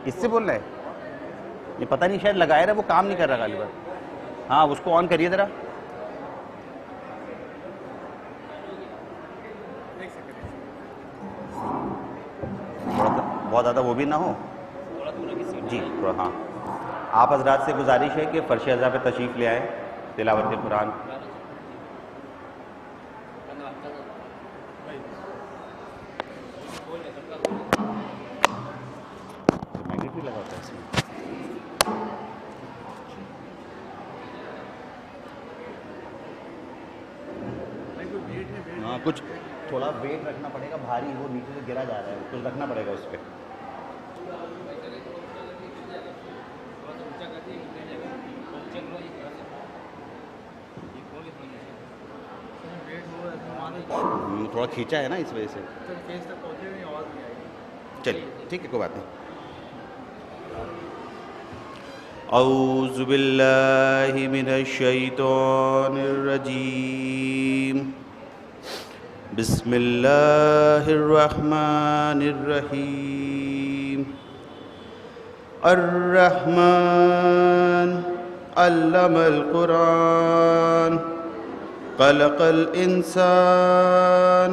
کس سے بول رہا ہے؟ یہ پتہ نہیں، شاید لگایا رہا، وہ کام نہیں کر رہا غالباً. ہاں اس کو آن کریے ذرا. بہت زیادہ وہ بھی نہ ہو جی. ہاں آپ حضرات سے گزارش ہے کہ فرش ازا پہ تشریف لے آئیں تلاوت قرآن. میگنیٹ بھی لگا ہوتا ہے اس میں. ہاں کچھ تھوڑا ویٹ رکھنا پڑے گا، بھاری وہ نیچے سے گرا جا رہا ہے، کچھ رکھنا پڑے گا اس پہ. تھوڑا کھینچا ہے نا اس وجہ سے. چلیے ٹھیک ہے، کوئی بات نہیں. اعوذ باللہ من الشیطان الرجیم. بسم اللہ الرحمن الرحیم. الرحمن علم القرآن خلق الانسان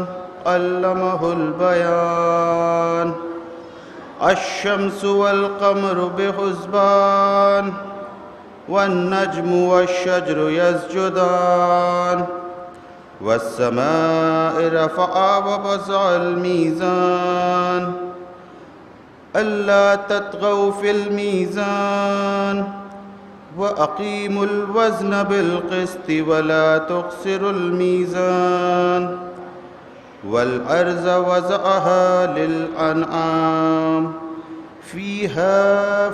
علمہ البیان. الشمس والقمر بحسبان والنجم والشجر يسجدان والسماء رفعها ووضع الميزان ألا تطغوا في الميزان وأقيموا الوزن بالقسط ولا تخسروا الميزان والأرض وضعها للأنعام فيها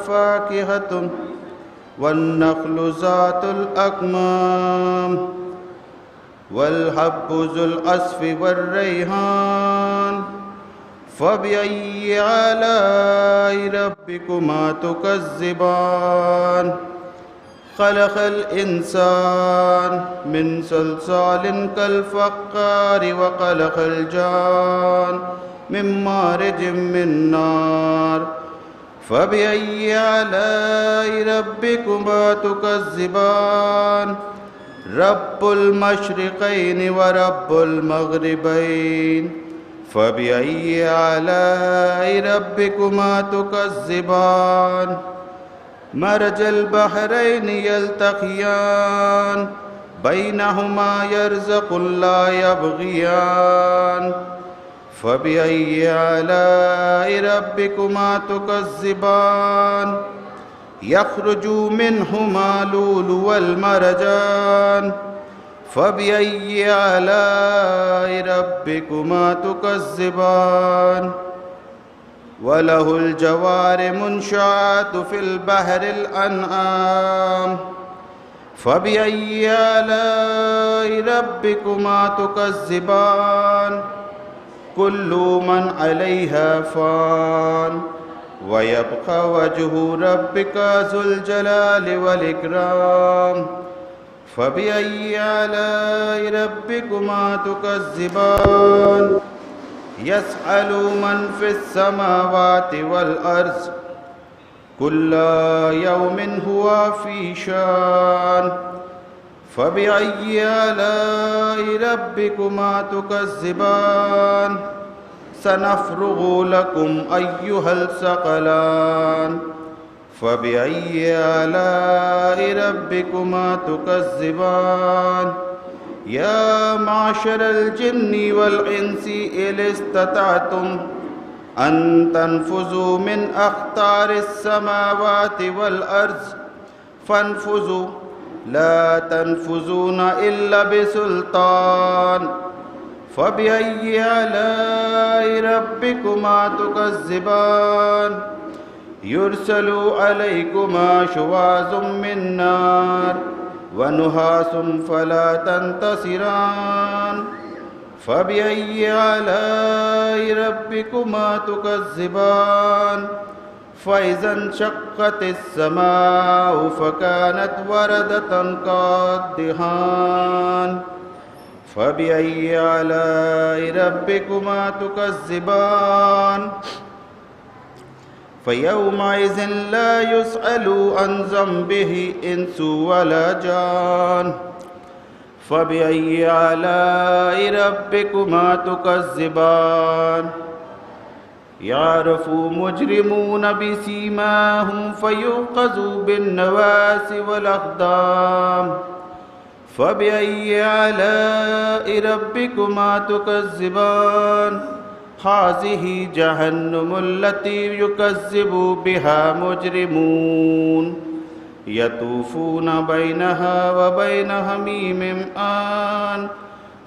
فاكهة والنخل ذات الأكمام والحب ذو العصف والريحان فبأي آلاء ربكما تكذبان. خلق الإنسان من صلصال كالفخار وخلق الجان من مارج من نار فبأي آلاء ربكما تكذبان. رب المشرقين ورب المغربين فبأي آلاء ربكما تكذبان. مرج البحرين يلتقيان بينهما يرزق لا يبغيان فبأي آلاء ربكما تكذبان. يخرج منهما اللؤلؤ والمرجان فبأي آلاء ربكما تكذبان. وله الجوار منشآت في البحر الأنعام فبأي آلاء ربكما تكذبان. كل من عليها فان ويبقى وجه ربك ذو الجلال والإكرام فبأي آلاء ربكما تكذبان. يسأل من في السماوات والأرض كل يوم هو في شان فبأي آلاء ربكما تكذبان. سنفرغ لكم أيها الثقلان فبأي آلاء ربكما تكذبان. يا معشر الجن والإنس إن استطعتم أن تنفذوا من أقطار السماوات والأرض فانفذوا لا تنفذون إلا بسلطان فبأي آلاء ربكما تكذبان. يرسل عليكما شواظ من نار ونحاس فلا تنتصران فبأي آلاء ربكما تكذبان. فإذا انشقت السماء فكانت وردة كالدهان فبأي آلاء ربكما تكذبان. فيومئذ لا يسأل عن ذنبه إنس ولا جان فبأي آلاء ربكما تكذبان يعرف مجرمون بسيماهم فيوخذوا بالنواصي والأقدام فبأي آلاء ربكما تكذبان هذه جهنم التي يكذب بها مجرمون يطوفون بينها وبين حميم آن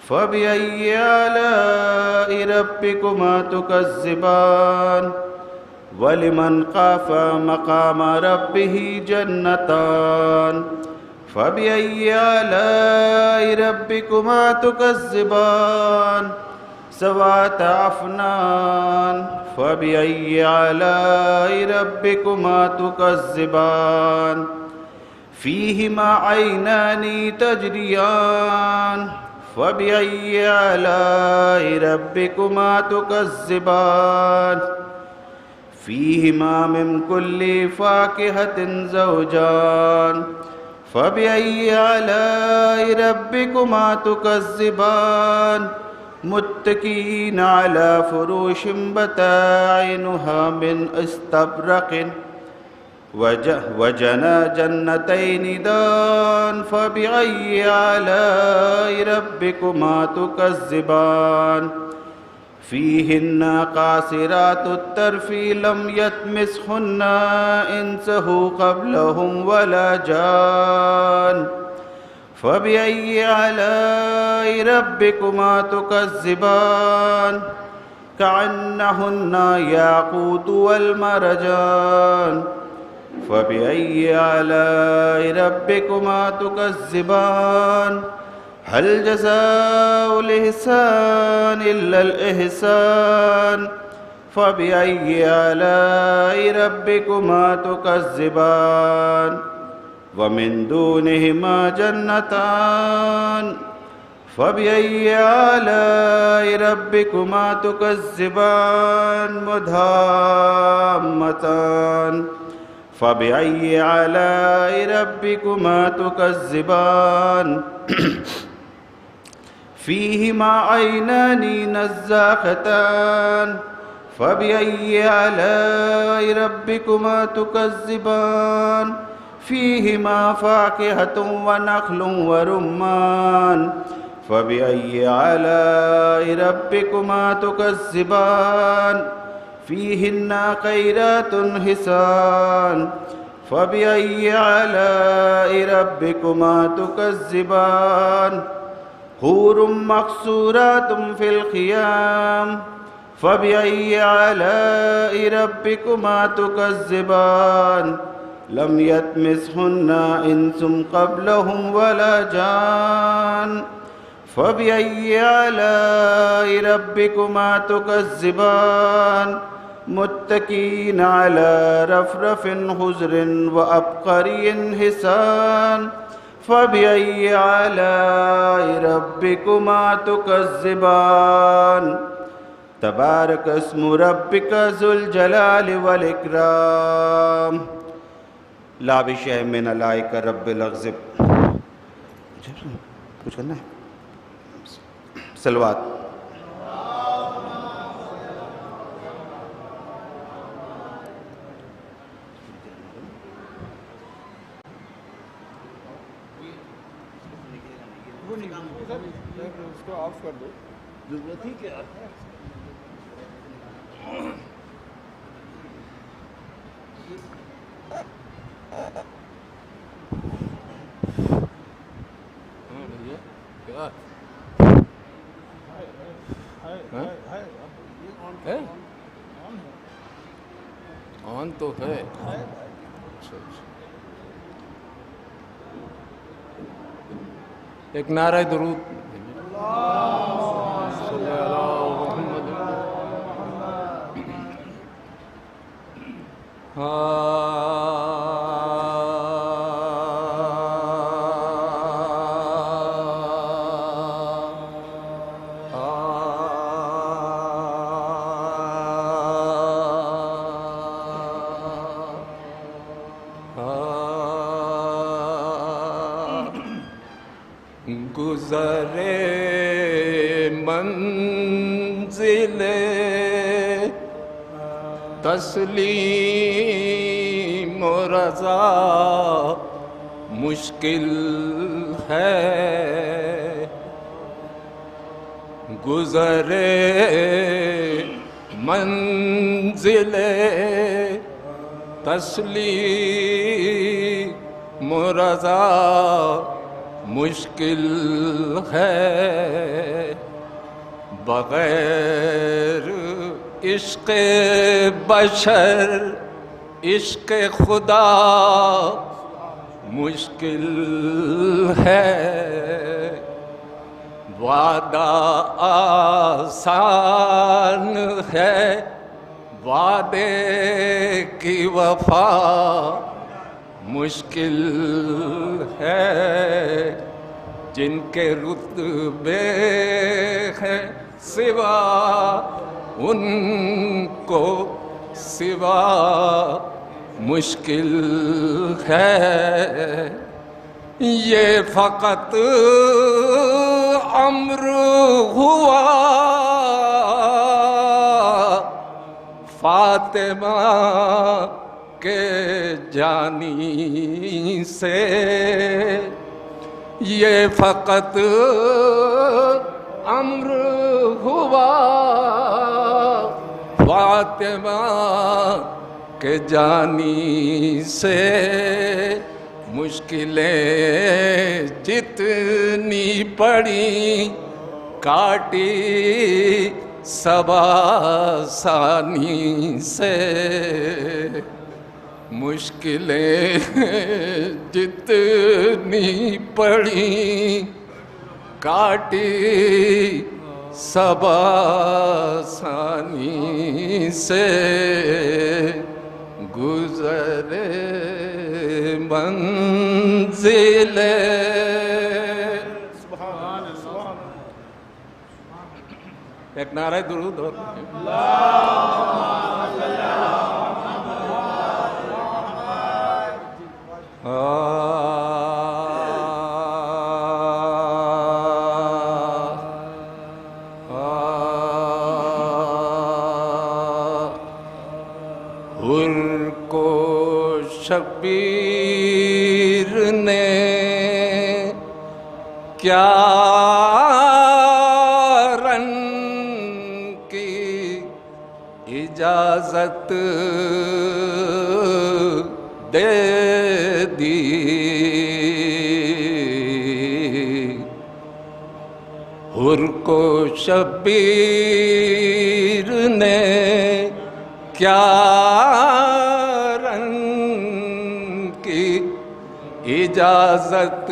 فبأي آلاء ربكما تكذبان ولمن خاف مقام ربه جنتان فبأي آلاء ربكما تكذبان ذوات أفنان فبأي آلاء ربكما تكذبان فيهما عينان تجريان فبأي آلاء ربكما تكذبان فيهما من كل فاكهة زوجان فبأي آلاء ربكما تكذبان متكئين على فروش بطائنها من استبرق وجنى جنتين دان فبأي آلاء ربكما تكذبان فيهن قاصرات الطرف لم يطمثهن إنس قبلهم ولا جان فبأي آلاء ربكما تكذبان كأنهن ياقوت والمرجان فبأي آلاء ربكما تكذبان هل جزاء الإحسان إلا الإحسان فبأي آلاء ربكما تكذبان ومن دونهما جنتان فبأي آلاء ربكما تكذبان مدهامتان فبأي آلاء ربكما تكذبان فيهما عينان نزاختان فبأي آلاء ربكما تكذبان فيهما فاكهة ونخل ورمان فبأي آلاء ربكما تكذبان فيهن خيرات حسان فبأي آلاء ربكما تكذبان حور مقصورات في الخيام فبأي آلاء ربكما تكذبان لم يطمثهن إنس قبلهم ولا جان فبأي آلاء ربكما تكذبان متكئين على رفرف خضر وعبقري حسان فبأي آلاء ربكما تكذبان تبارك اسم ربك ذو الجلال والإكرام لا بشيء من علائك رب الأغزب کچھ کرنا ہے صلوات اس کو آف کر دو ضرورت ہی کیا ہے آن تو ہے ایک نعرہ درود صلی اللہ محمد گزرے منزل تسلیم و رضا مشکل ہے، گزرے منزل تسلیم و رضا مشکل ہے، بغیر عشق بشر عشق خدا مشکل ہے، وعدہ آسان ہے، وعدے کی وفا مشکل ہے، جن کے رتبے ہیں سوا ان کو سوا مشکل ہے، یہ فقط امر ہوا فاطمہ کے جانی سے، یہ فقط امر ہوا فاطمہ کے جانی سے، مشکلیں جتنی پڑی کاٹی صبا ثانی سے، مشکلیں جتنی پڑی کاٹی صبا ثانی سے، گزرے منزل ایک نعرہ درود اور حر کو شبیر نے کیا رن کی اجازت دے دی، حر کو شبیر نے کیا رنگ کی اجازت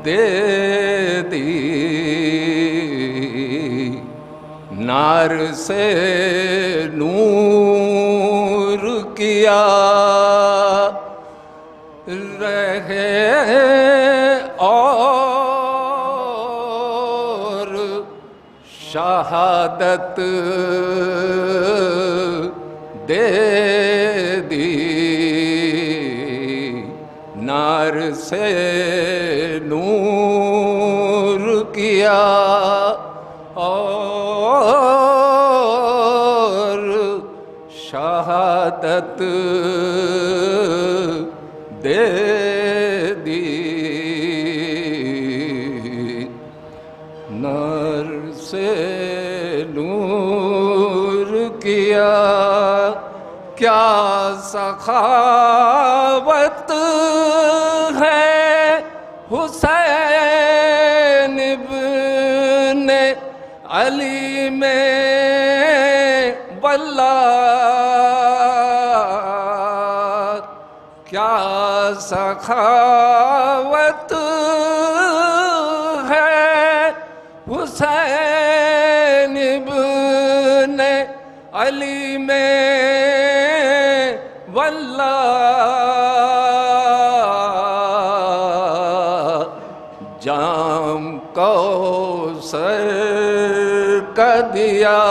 دے دی، نار سے نور کیا رہے اور شہادت دے دی، نار سے نور کیا اور شہادت دے دی، نار سے نور کیا، کیا سخاوت ہے حسین ابن علی میں واللہ، کیا سخاوت ہے حسین ابن علی میں واللہ، جام کوثر کا دیا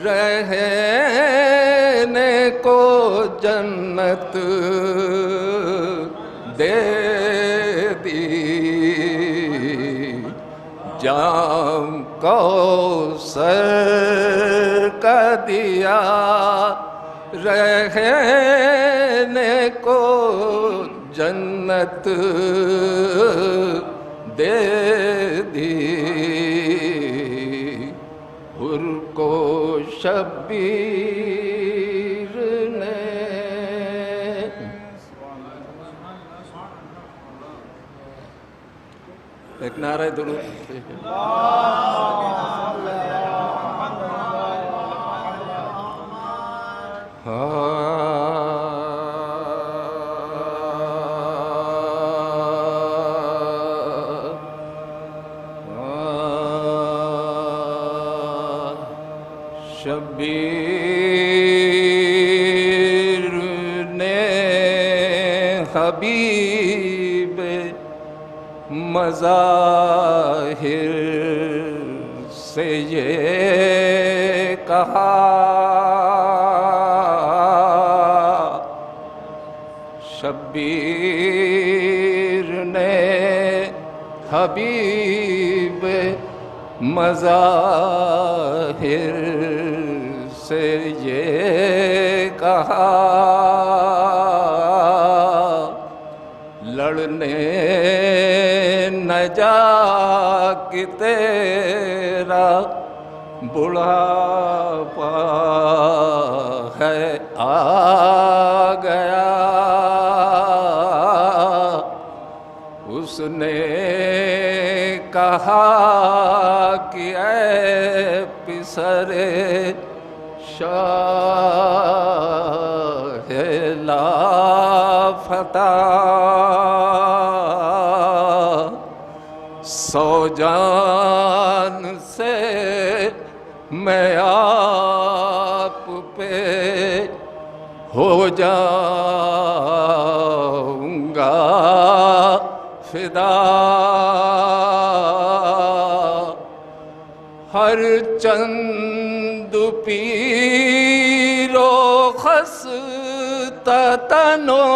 رہنے کو جنت دے جام کوثر کا دیا رہنے کو جنت دے دی حر کو شبیر نے. ایک نعرہ درود. شبیر نے حبیب مظاہر سے یہ کہا شبیر نے حبیب مظاہر سے یہ کہا لڑنے نہ جا کہ تیرا بڑھاپا ہے آ گیا. اس نے کہا کہ اے پسر شاہ لافتہ سو جان سے میں آپ پہ ہو جاؤں گا فدا. ہر چند پیر و خستہ تنو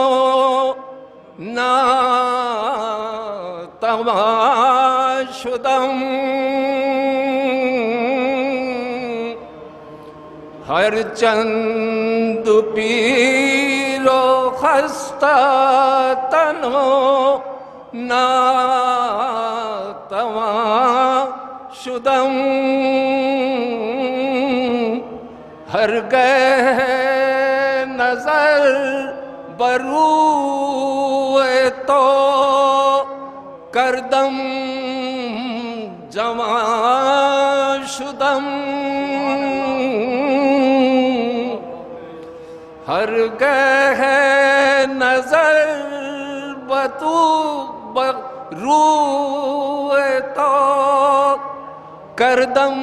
ناتواشدم ہر چند پیر و خستہ تنو ناتواشدم ہر گئے نظر بروئے تو کردم جوان شدم ہر گئے نظر بروئے تو کردم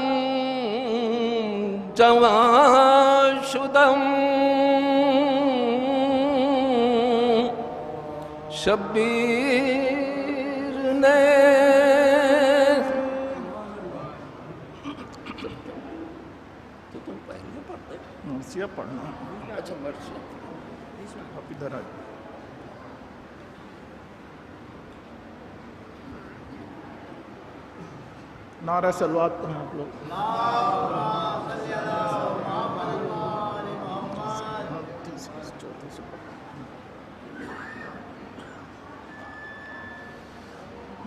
جوان شدم. شبیر نے تو تم پہلے پڑھتے مرثیہ پڑھنا. اچھا مرثیہ آپ ادھر آ جائیں. نعرہ صلوات پڑھیں آپ لوگ.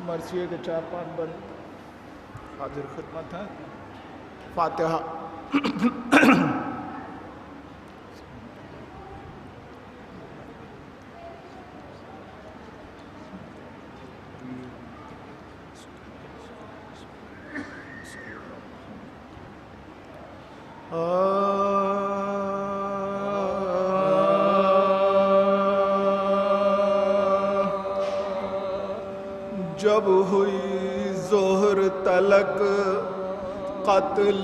مرثیے کے 4-5 بند حاضر خدمت ہیں. فاتحہ. جب ہوئی ظہر تلک قتل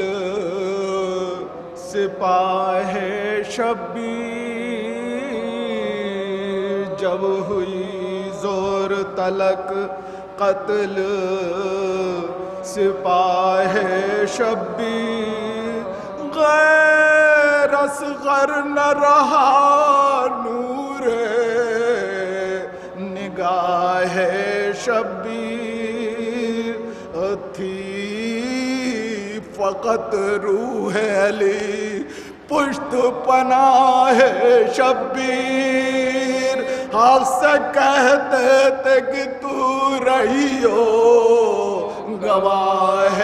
سپاہ شبیر، جب ہوئی ظہر تلک قتل سپاہ شبیر، غیر اصغر نہ رہا نور نگاہ شبیر، تھی فقط روح علی پشت پناہ شبیر حق سے کہتے تھے کہ تو رہی ہو گواہ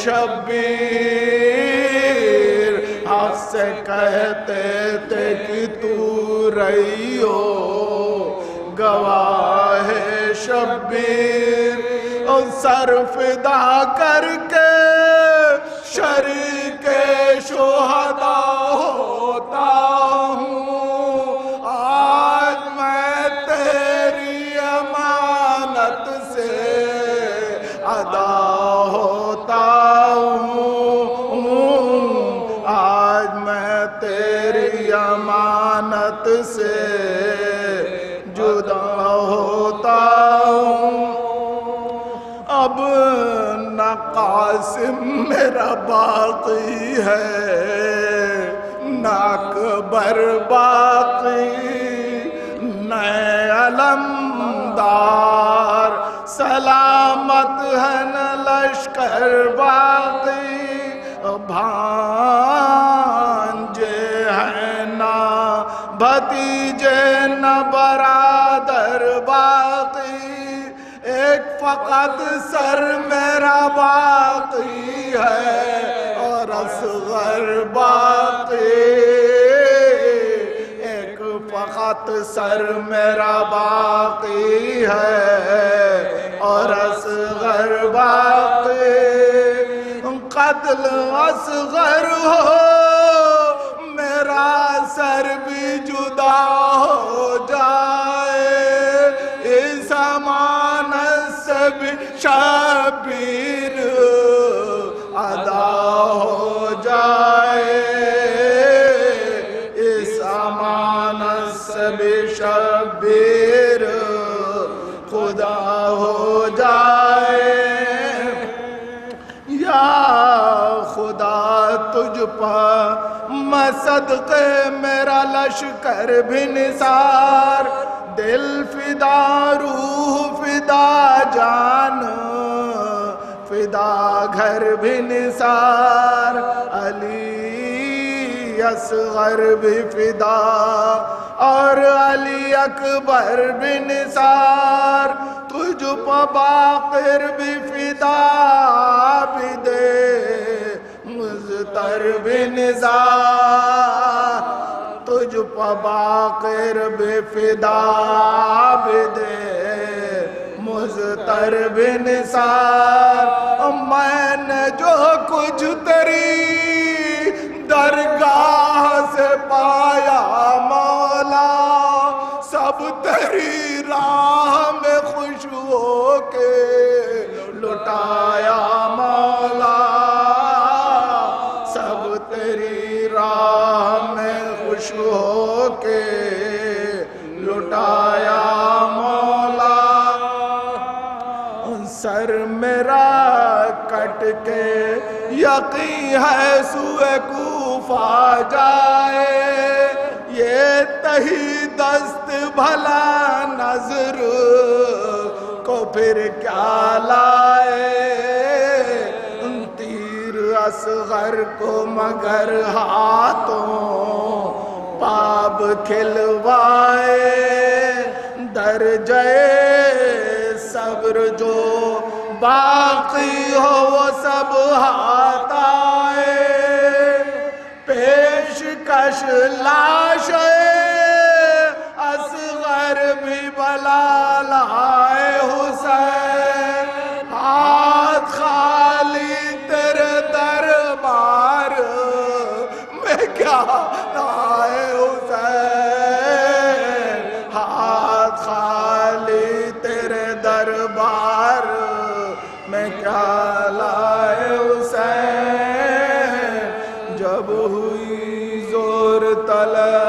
شبیر حق سے کہتے تھے کہ تو رہی ہو گواہ شبیر سر فدا کر کے شریک شہداء ہوتا ہوں آج میں تیری امانت سے ادا ہوتا ہوں آج میں تیری امانت سے جدا ہوتا ہوں اب نہ قاسم میرا باقی ہے نہ اکبر باقی نئے علمدار سلامت ہے نہ لشکر باقی بھانجے ہیں نہ بھتیجے نہ برادر باقی ایک فقط سر میرا باقی ہے اور اصغر باقی ایک فقط سر میرا باقی ہے اور اصغر باقی قتل اصغر ہو میرا سر بھی جدا ہو جائے اس امانت سے بھی شبیر ادا ہو جائے اس امانت سے بھی شبیر خدا ہو جائے یا خدا تجھ پر میں صدقے میرا لشکر بھی نثار دل فدا روح فدا جان فدا گھر بھی نثار علی اصغر بھی فدا اور علی اکبر بھی نثار تجھ پہ باقر بھی فدا بھی دے مزتر بھی نثار تجھ پہ باقر بھی فدا بھی دے مزتر بھی نثار میں نے جو کچھ تیری درگاہ سے پایا مولا سب تیری راہ میں خوش ہو کے لٹایا مولا سب تیری راہ میں خوش ہو کے لٹایا مولا سر میرا کٹ کے یقین ہے سوئے کوفہ جائے یہ تہی دست بھلا نظر کو پھر کیا لائے تیر اصغر کو مگر ہاتھوں پاب کھلوائے درجہ صبر جو باقی ہو وہ سب ہاتھ آئے پیشکش لاش اصغر بھی بلا لائے حسین ہاتھ خالی تیرے دربار میں کیا لائے حسین ہاتھ خالی تیرے دربار میں کیا لائے حسین جب ہوئی زور طلب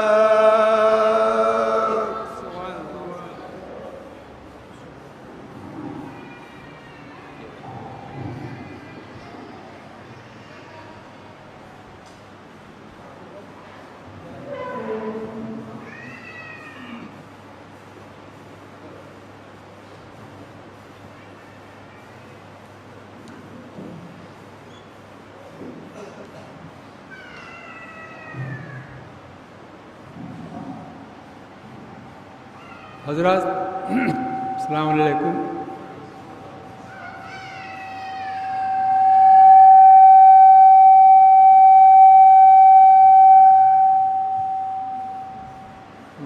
حضرات السلام علیکم.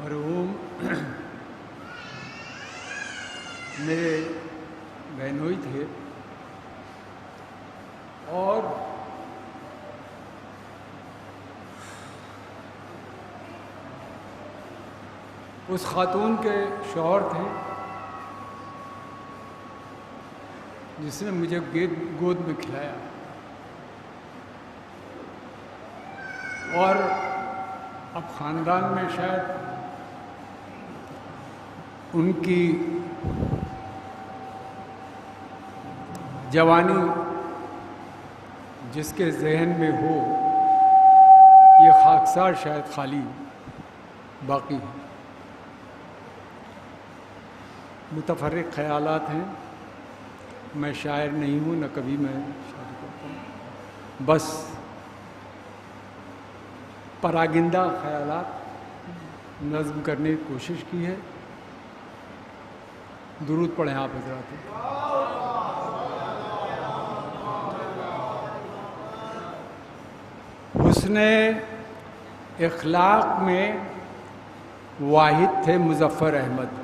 مرحوم میرے بہنوئی تھے اور اس خاتون کے شوہر تھے جس نے مجھے گود میں کھلایا اور اب خاندان میں شاید ان کی جوانی جس کے ذہن میں ہو یہ خاکسار شاید خالی باقی ہے. متفرق خیالات ہیں. میں شاعر نہیں ہوں، نہ کبھی میں شاعری کرتا ہوں، بس پراگندہ خیالات نظم کرنے کی کوشش کی ہے. درود پڑھیں آپ حضرات. حسن اخلاق میں واحد تھے مظفر احمد.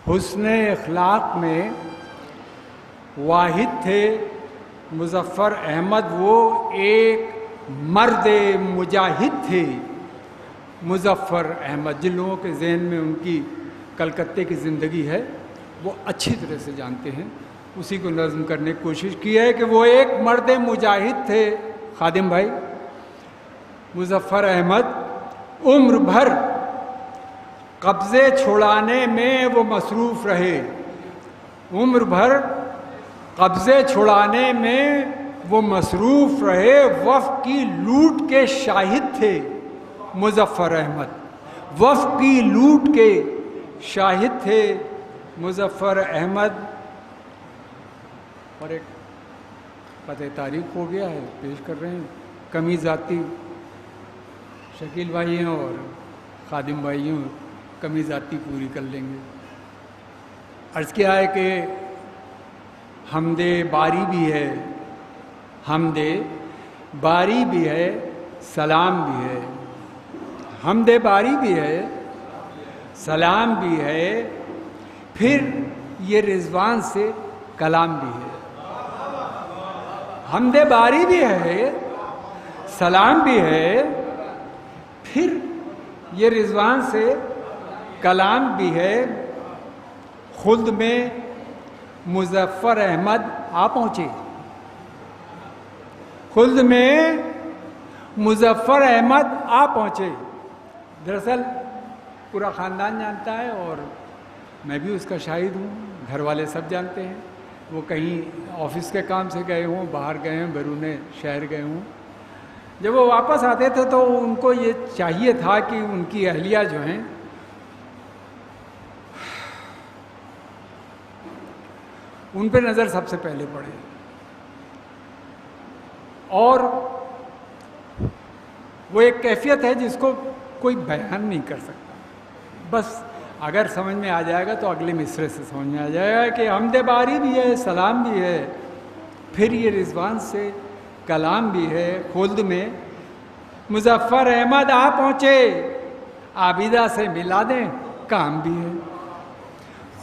حسن اخلاق میں واحد تھے مظفر احمد. وہ ایک مرد مجاہد تھے مظفر احمد. جن لوگوں کے ذہن میں ان کی کلکتے کی زندگی ہے وہ اچھی طرح سے جانتے ہیں. اسی کو نظم کرنے کی کوشش کی ہے کہ وہ ایک مرد مجاہد تھے. خادم بھائی مظفر احمد عمر بھر قبضے چھڑانے میں وہ مصروف رہے. عمر بھر قبضے چھڑانے میں وہ مصروف رہے. وفد کی لوٹ کے شاہد تھے مظفر احمد. وفد کی لوٹ کے شاہد تھے مظفر احمد. اور ایک پتہ تاریخ ہو گیا ہے پیش کر رہے ہیں. کمی ذاتی شکیل بھائی ہیں اور خادم بھائی ہیں، کمی ذاتی پوری کر لیں گے. عرض کیا ہے کہ حمد باری بھی ہے، حمد باری بھی ہے، سلام بھی ہے. حمد باری بھی ہے، سلام بھی ہے، پھر یہ رضوان سے کلام بھی ہے. حمد باری بھی ہے، سلام بھی ہے، پھر یہ رضوان سے کلام بھی ہے. خلد میں مظفر احمد آ پہنچے. خلد میں مظفر احمد آ پہنچے. دراصل پورا خاندان جانتا ہے اور میں بھی اس کا شاہد ہوں. گھر والے سب جانتے ہیں. وہ کہیں آفس کے کام سے گئے ہوں، باہر گئے ہوں، بیرون شہر گئے ہوں. جب وہ واپس آتے تھے تو ان کو یہ چاہیے تھا کہ ان کی اہلیہ جو ہیں ان پہ نظر سب سے پہلے پڑے. اور وہ ایک کیفیت ہے جس کو کوئی بیان نہیں کر سکتا. بس اگر سمجھ میں آ جائے گا تو اگلے مصرے سے سمجھ میں آ جائے گا کہ حمد باری بھی ہے، سلام بھی ہے، پھر یہ رضوان سے کلام بھی ہے. خلد میں مظفر احمد آ پہنچے، عابدہ سے ملا دیں کام بھی ہے.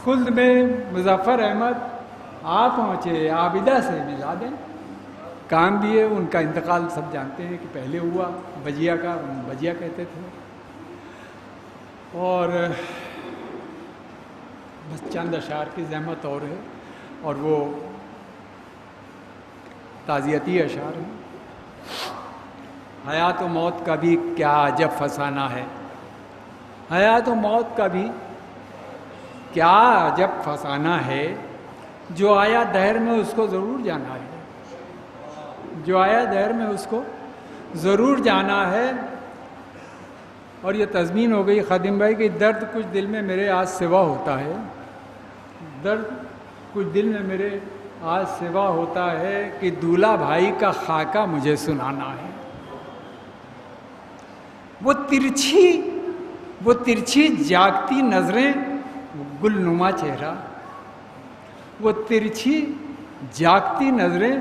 خلد میں مظفر احمد آ پہنچے، عابدہ سے ملا دیں کام بھی ہے. ان کا انتقال سب جانتے ہیں کہ پہلے ہوا بجیا کا، بجیا کہتے تھے. اور بس چند اشعار کی زحمت اور ہے، اور وہ تعزیتی اشعار ہیں. حیات و موت کا بھی کیا عجب فسانہ ہے. حیات و موت کا بھی کیا عجب فسانہ ہے. جو آیا دہر میں اس کو ضرور جانا ہے. جو آیا دہر میں اس کو ضرور جانا ہے. اور یہ تضمین ہو گئی خادم بھائی کہ درد کچھ دل میں میرے آج سوا ہوتا ہے. درد کچھ دل میں میرے آج سوا ہوتا ہے کہ دولہا بھائی کا خاکہ مجھے سنانا ہے. وہ ترچھی وہ ترچھی جاگتی نظریں، وہ گلنما چہرہ، وہ ترچھی جاگتی نظریں،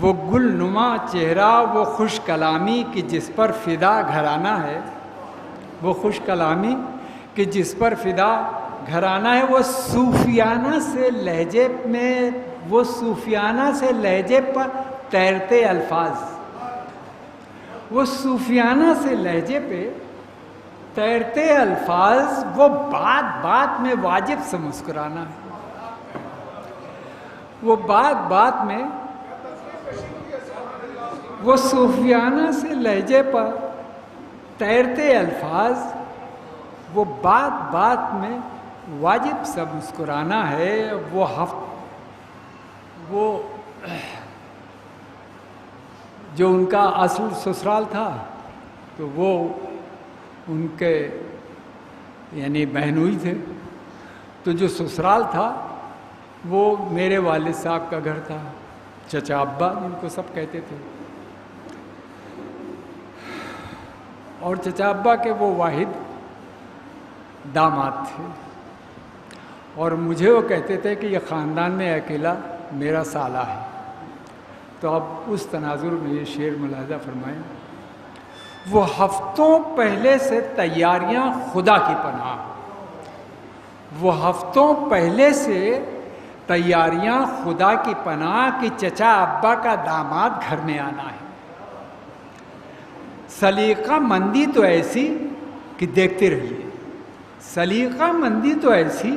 وہ گلنما چہرہ، وہ خوش کلامی کہ جس پر فدا گھرانہ ہے، وہ خوش کلامی کہ جس پر فدا گھرانہ ہے، وہ صوفیانہ سے لہجے میں، وہ صوفیانہ سے لہجے پر تیرتے الفاظ، وہ صوفیانہ سے لہجے پہ تیرتے الفاظ، وہ بات بات میں واجب سے مسکرانا ہے، وہ بات بات میں، وہ صوفیانہ سے لہجے پر تیرتے الفاظ، وہ بات بات میں واجب سا مسکرانا ہے، وہ جو ان کا اصل سسرال تھا تو وہ ان کے یعنی بہنوئی تھے، تو جو سسرال تھا وہ میرے والد صاحب کا گھر تھا، چچا ابا جن کو سب کہتے تھے، اور چچا ابا کے وہ واحد داماد تھے، اور مجھے وہ کہتے تھے کہ یہ خاندان میں اکیلا میرا سالہ ہے۔ تو اب اس تناظر میں یہ شعر ملاحظہ فرمائیں، وہ ہفتوں پہلے سے تیاریاں خدا کی پناہ، وہ ہفتوں پہلے سے تیاریاں خدا کی پناہ کہ چچا ابا کا داماد گھر میں آنا ہے، سلیقہ مندی تو ایسی کہ دیکھتے رہیے، سلیقہ مندی تو ایسی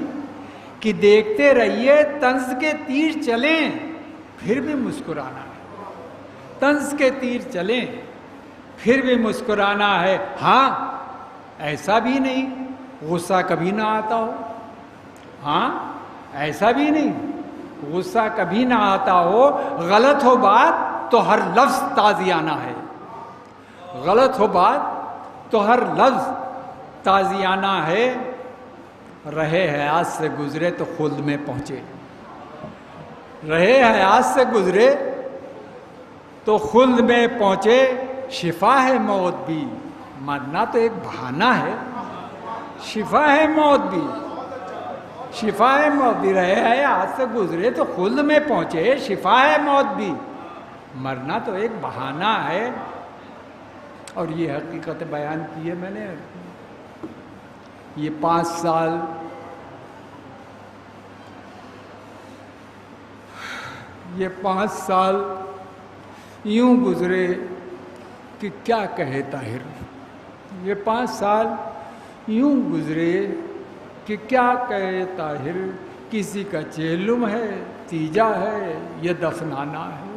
کہ دیکھتے رہیے، طنز کے تیر چلیں پھر بھی مسکرانا ہے، طنز کے تیر چلیں پھر بھی مسکرانا ہے، ہاں ایسا بھی نہیں غصہ کبھی نہ آتا ہو، ہاں ایسا بھی نہیں غصہ کبھی نہ آتا ہو، غلط ہو بات تو ہر لفظ تازیانہ ہے، غلط ہو بات تو ہر لفظ تازیانہ ہے، رہے حیات سے گزرے تو خلد میں پہنچے، رہے حیات سے گزرے تو خلد میں پہنچے، شفا ہے موت بھی، مرنا تو ایک بہانہ ہے، شفا ہے موت بھی، شفا ہے موت بھی، رہے حیات سے گزرے تو خلد میں پہنچے، شفا ہے موت بھی، مرنا تو ایک بہانہ ہے۔ اور یہ حقیقت بیان کی ہے میں نے، یہ 5 سال یہ 5 سال یوں گزرے کہ کیا کہے طاہر، یہ 5 سال یوں گزرے کہ کیا کہے طاہر، کسی کا چیلم ہے تیجا ہے یہ دفنانا ہے۔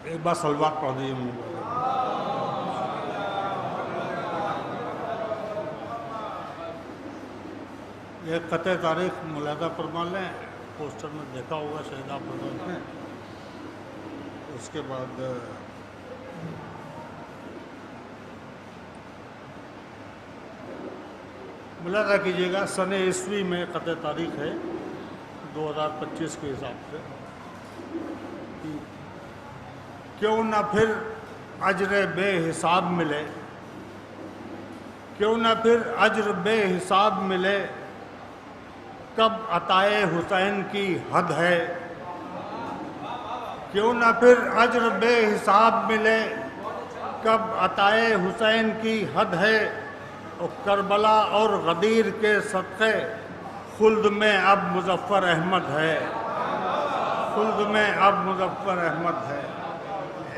ایک بار صلوات پڑھ دیجیے مجھے۔ ایک قطع تاریخ ملاحظہ فرما لیں، پوسٹر میں دیکھا ہوگا شہید آفریدی نے، اس کے بعد ملاحظہ کیجیے گا، سن عیسوی میں قطع تاریخ ہے 2025 کے حساب سے، کیوں نہ پھر اجر بے حساب ملے، کیوں نہ پھر اجر بے حساب ملے، کب عطائے حسین کی حد ہے، کیوں نہ پھر اجر بے حساب ملے، کب عطائے حسین کی حد ہے، اور کربلا اور غدیر کے صدقے خلد میں اب مظفر احمد ہے، خلد میں اب مظفر احمد ہے۔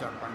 4-5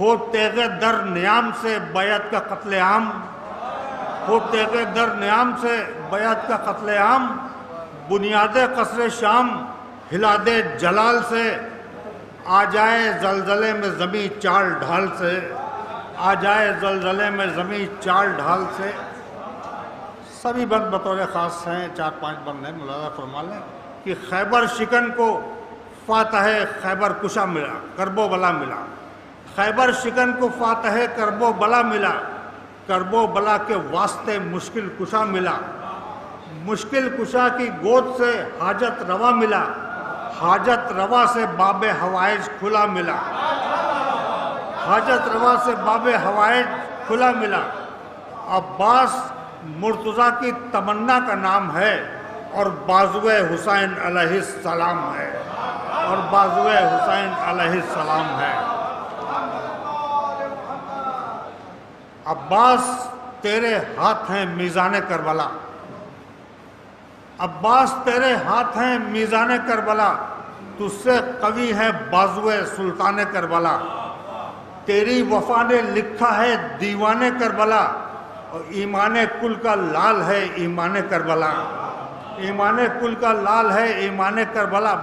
ہو تیغ در نیام سے بیعت کا قتل عام، ہو تیغ در نیام سے بیعت کا قتل عام، بنیاد قصر شام ہلا دے جلال سے، آ جائے زلزلے میں زمین چال ڈھال سے، آ جائے زلزلے میں زمین چال ڈھال سے۔ سبھی بند بطور خاص ہیں، 4-5 بند ہیں، ملاحظہ فرما لیں کہ خیبر شکن کو فاتح خیبر کشا ملا، کرب و بلا ملا، خیبر شکن کو فاتح کرب و بلا ملا، کرب و بلا کے واسطے مشکل کشا ملا، مشکل کشا کی گود سے حاجت روا ملا، حاجت روا سے باب حوائج کھلا ملا، حاجت روا سے باب حوائج کھلا ملا۔ عباس مرتضیٰ کی تمنا کا نام ہے اور بازوئے حسین علیہ السلام ہے، اور بازوئے حسین علیہ السلام ہے۔ عباس تیرے ہاتھ ہیں میزان کربلا، عباس تیرے ہاتھ ہیں میزان کربلا، تجھ سے قوی ہے بازوئے سلطان کربلا، تیری وفا نے لکھا ہے دیوان کربلا، اور ایمان کل کا لال ہے ایمان کربلا، ایمان کل کا لال ہے ایمان کربلا۔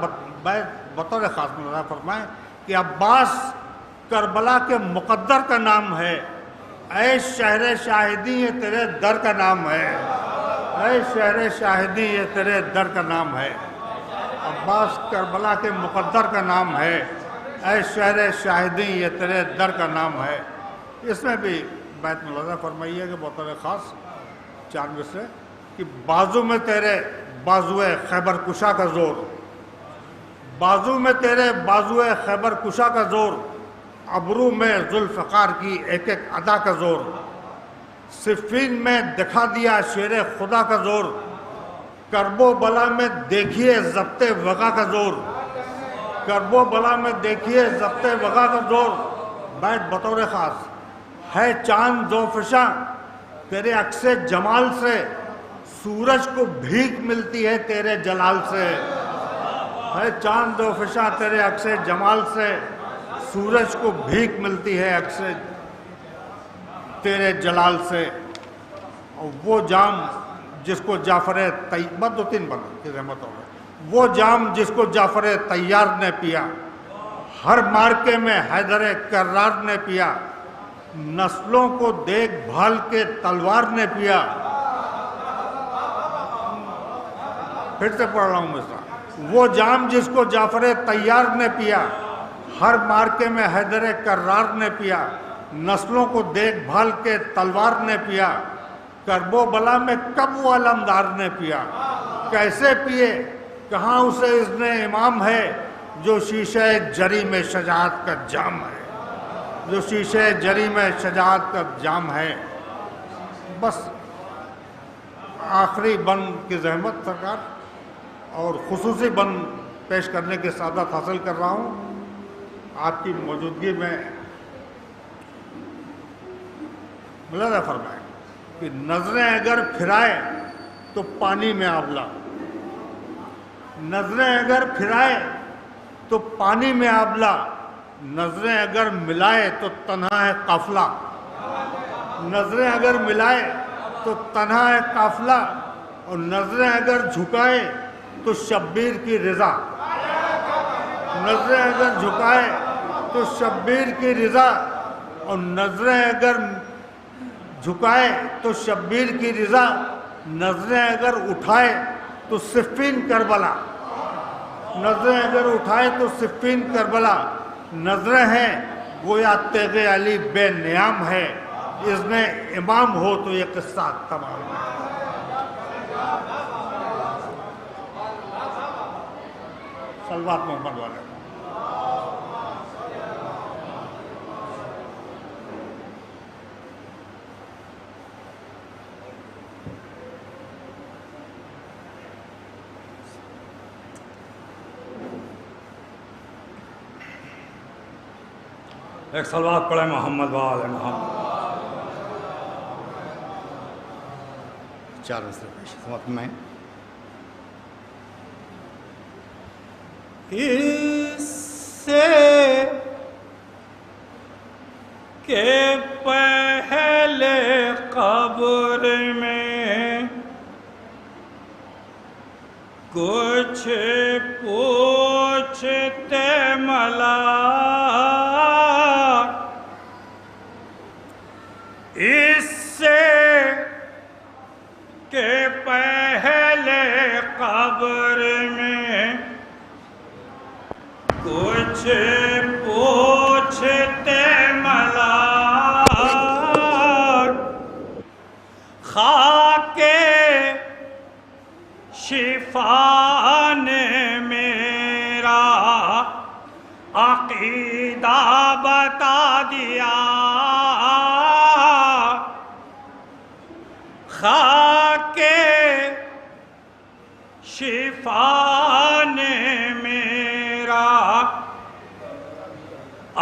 بطور خاص ملاحظہ فرمائیں کہ عباس کربلا کے مقدر کا نام ہے، اے شہر شاہدی یہ تیرے در کا نام ہے، اے شہر شاہدی یہ تیرے در کا نام ہے۔ عباس کربلا کے مقدر کا نام ہے، اے شہر شاہدی یہ تیرے در کا نام ہے۔ اس میں بھی بیت ملاحظہ فرمائیے کہ بطور خاص 94 سے کہ بازو میں تیرے بازوئے خیبر کشا کا زور، بازو میں تیرے بازوئے خیبر کشا کا زور، ابرو میں ذوالفقار کی ایک ایک ادا کا زور، صفین میں دکھا دیا شیر خدا کا زور، کرب و بلا میں دیکھیے ضبط وغا کا زور، کرب و بلا میں دیکھیے ضبط وغا کا زور۔ بیت بطور خاص ہے چاند زوفشاں تیرے عکس جمال سے، سورج کو بھیک ملتی ہے تیرے جلال سے، ہے چاند زوفشاں تیرے عکس جمال سے، سورج کو بھیک ملتی ہے عکس تیرے جلال سے۔ اور وہ جام جس کو جعفر طیار، 2-3 بند کی رحمت ہو گئی، وہ جام جس کو جعفر طیار نے پیا، ہر مارکے میں حیدر کرار نے پیا، نسلوں کو دیکھ بھال کے تلوار نے پیا۔ پھر سے پڑھ رہا ہوں مثلا، وہ جام جس کو جعفر طیار نے پیا، ہر مارکے میں حیدر کرار نے پیا، نسلوں کو دیکھ بھال کے تلوار نے پیا، کرب و بلا میں کب وہ علمدار نے پیا، کیسے پیے کہاں اسے اذن امام ہے، جو شیشہ جری میں شجاعت کا جام ہے، جو شیشہ جری میں شجاعت کا جام ہے۔ بس آخری بند کی زحمت سرکار اور خصوصی بند پیش کرنے کی سعادت حاصل کر رہا ہوں آپ کی موجودگی میں۔ ملاحظہ فرمائیں کہ نظریں اگر پھرائے تو پانی میں آبلہ، نظریں اگر پھرائے تو پانی میں آبلہ، نظریں اگر ملائے تو تنہا ہے قافلہ، نظریں اگر ملائے تو تنہا ہے قافلہ، اور نظریں اگر جھکائے تو شبیر کی رضا، نظریں اگر جھکائے تو شبیر کی رضا، اور نظریں اگر جھکائے تو شبیر کی رضا، نظریں اگر اٹھائے تو صفین کربلا، نظریں اگر اٹھائے تو صفین کربلا، نظریں ہیں گویا تیغ علی بے نیام ہے، اذن امام ہو تو یہ قصہ تمام ہے۔ صلوات محمد والے ایک صلوات پڑھے محمد والے محمد۔ 4 مصرع پیش سماعت میں اس سے کہ پہلے قبر میں کچھ پوچھتے ملائک اس سے کہ پہلے قبر میں کچھ پوچھتے ملائک خاک شفا نے میرا عقیدہ بتا دیا خاک شفا نے میرا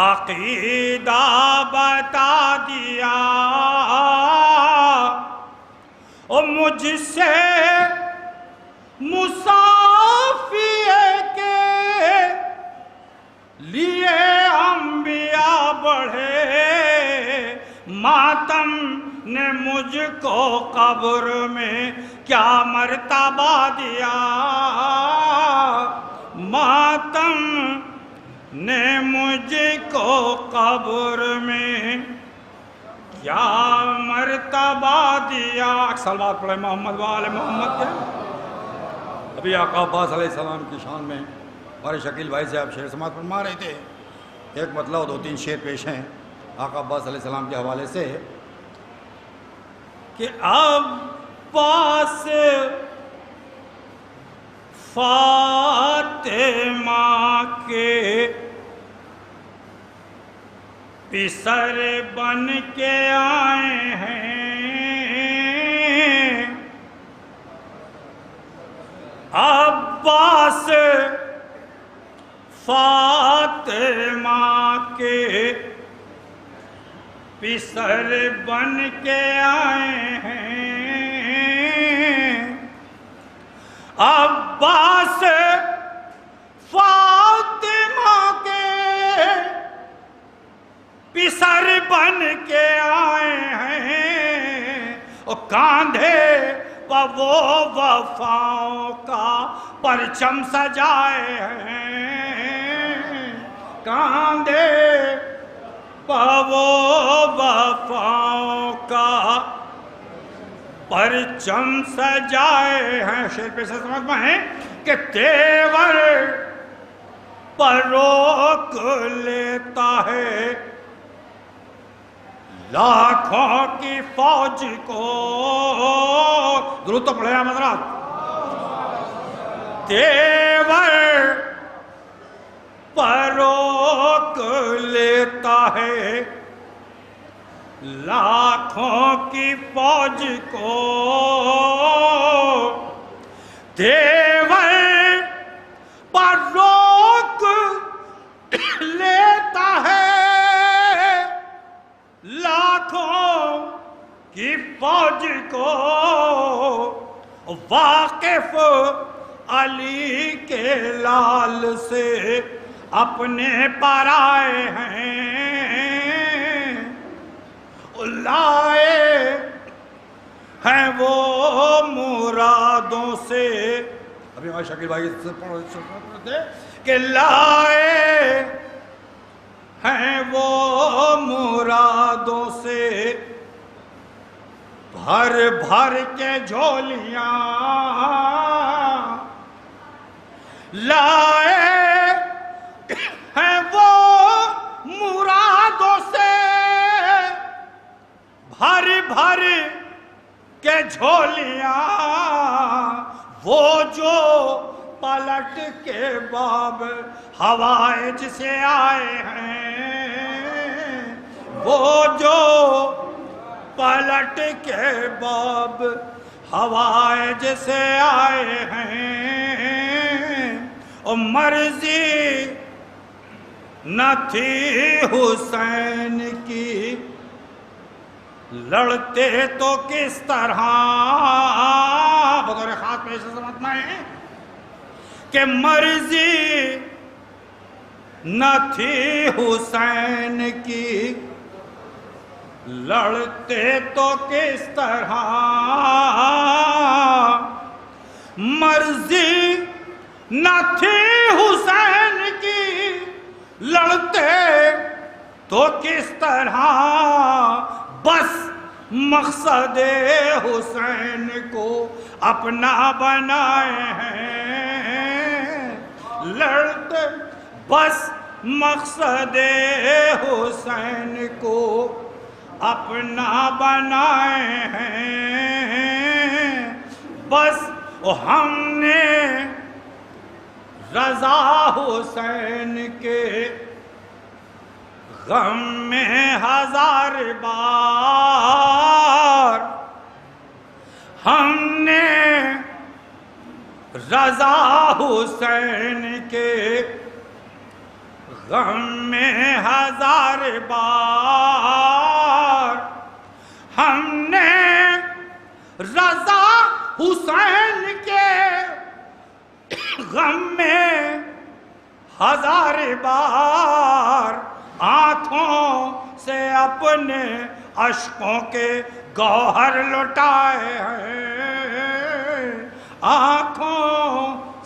عقیدہ بتا دیا اور مجھ سے مسافیے کے لیے انبیاء بڑھے ماتم نے مجھ کو قبر میں کیا مرتبہ دیا ماتم نے مجھ کو قبر میں کیا مرتبہ دیا صلوات پڑھے محمد وآل محمد کے ابھی آقا عباس علیہ السلام کی شان میں ہمارے شکیل بھائی سے آپ شعر سماعت فرما رہے تھے ایک مطلب 2-3 شعر پیش ہیں آقا عباس علیہ السلام کے حوالے سے کہ عباس فاطمہ کے پسر بن کے آئے ہیں عباس فاطمہ کے پسر بن کے آئے ہیں عباس فاطمہ کے پسر بن کے آئے ہیں اور کاندھے پر وہ وفاؤں کا پرچم سجائے ہیں کاندھے پر وہ وفاؤں کا پرچم سجائے ہیں شعر پہ سے سمجھ میں ہے کہ تیور پر روک لیتا ہے لاکھوں کی فوج کو درود تو پڑھے آپ حضرات تیور پر روک لیتا ہے لاکھوں کی فوج کو تیور پر روک لیتا ہے لاکھوں کی فوج کو واقف علی کے لال سے اپنے پر آئے ہیں لائے ہیں وہ مرادوں سے ابھی ہمارے شکیل بھائی سے پڑھتے کہ لائے ہیں وہ مرادوں سے بھر بھر کے جھولیاں لائے ہیں وہ مرادوں سے بھر بھر کے جھولیاں وہ جو پلٹ کے باب حوائج سے آئے ہیں وہ جو پلٹ کے باب حوائج سے آئے ہیں اور مرضی نہ تھی حسین کی لڑتے تو کس طرح بطور خاص پیش سمجھنا ہے کہ مرضی نہ تھی حسین کی لڑتے تو کس طرح مرضی نہ تھی حسین کی، لڑتے تو کس طرح بس مقصد حسین کو اپنا بنائے ہیں، لڑتے بس مقصد حسین کو اپنا بنائے ہیں، بس ہم نے رضا حسین کے غم میں ہزار بار، ہم نے رضا حسین کے غم میں ہزار بار، ہم نے رضا حسین کے غم میں ہزار بار آنکھوں سے اپنے اشکوں کے گوہر لٹائے ہیں، آنکھوں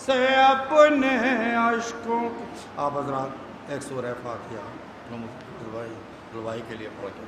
سے اپنے اشکوں کے۔ آپ حضرات ایک سورہ فاتحہ رلوائی کے لیے پڑھ کے۔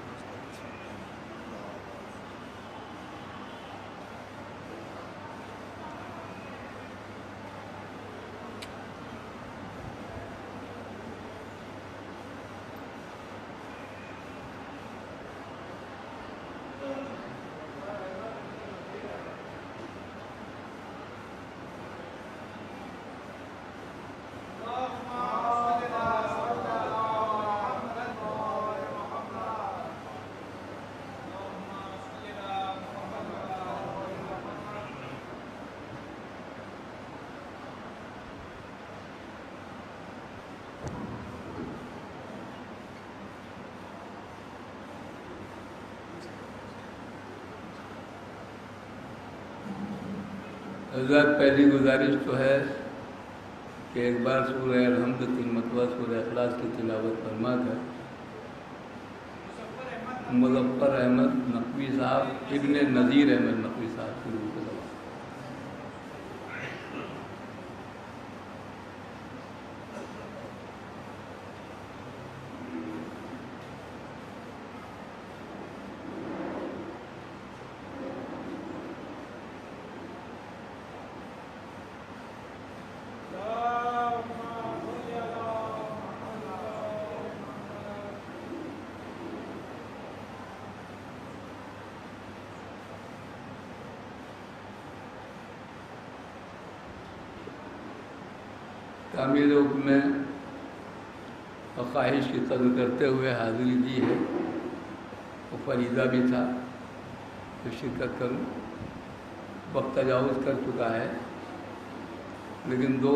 حضرات پہلی گزارش تو ہے کہ ایک بار سورہ الحمد 3 مرتبہ سورہ اخلاص کی تلاوت فرما کر مظفر احمد نقوی صاحب ابن نذیر احمد نقوی صاحب کی روح کو دعا۔ تعمیر حکم میں خواہش کی قدر کرتے ہوئے حاضری دی ہے، وہ فریضہ بھی تھا کہ شرکت کروں، وقت تجاوز کر چکا ہے، لیکن 2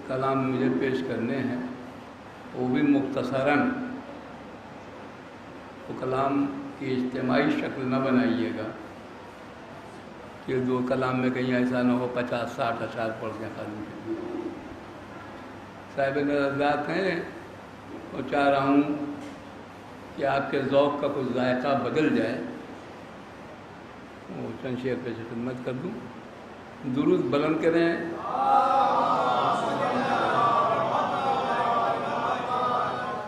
کلام مجھے پیش کرنے ہیں، وہ بھی مختصراً، وہ کلام کی اجتماعی شکل نہ بنائیے گا کہ 2 کلام میں کہیں ایسا نہ ہو 50-60 اشعار پڑھ کے خالی۔ صاحب نظرات ہیں، اور چاہ رہا ہوں کہ آپ کے ذوق کا کچھ ذائقہ بدل جائے، وہ چند شعر پیش خدمت کر دوں۔ درود بلند کریں۔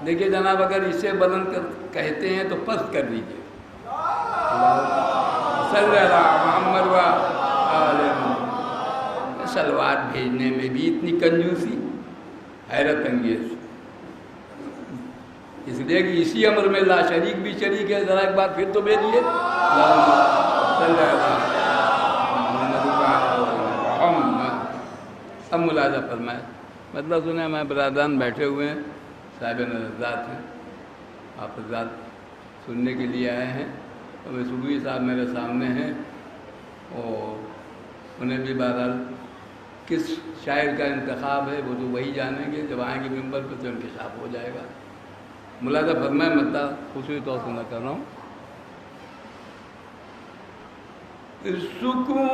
دیکھیے جناب، اگر اسے بلند کہتے ہیں تو پست کر دیجیے۔ صلی اللہ محمد و آل محمد۔ سلوات بھیجنے میں بھی اتنی کنجوسی، حیرت انگیز، اس لیے کہ اسی امر میں لا شریک بھی شریک ہے۔ ذرا ایک بار پھر تو بھیجیے۔ اب ملاحظہ فرمائے، مطلب سنیں، میں برادران بیٹھے ہوئے ہیں، صاحب نظرات ہیں، آپ حضرات سننے کے لیے آئے ہیں، تو میں صوبی صاحب میرے سامنے ہیں، اور انہیں بھی بہرحال کس شاعر کا انتخاب ہے وہ تو وہی جانیں گے، جب آئیں گے ممبر پہ تو انکشاف ہو جائے گا۔ ملاحظہ فرمائے، مطلب خصوصی طور سے نہ کر رہا ہوں۔ سکون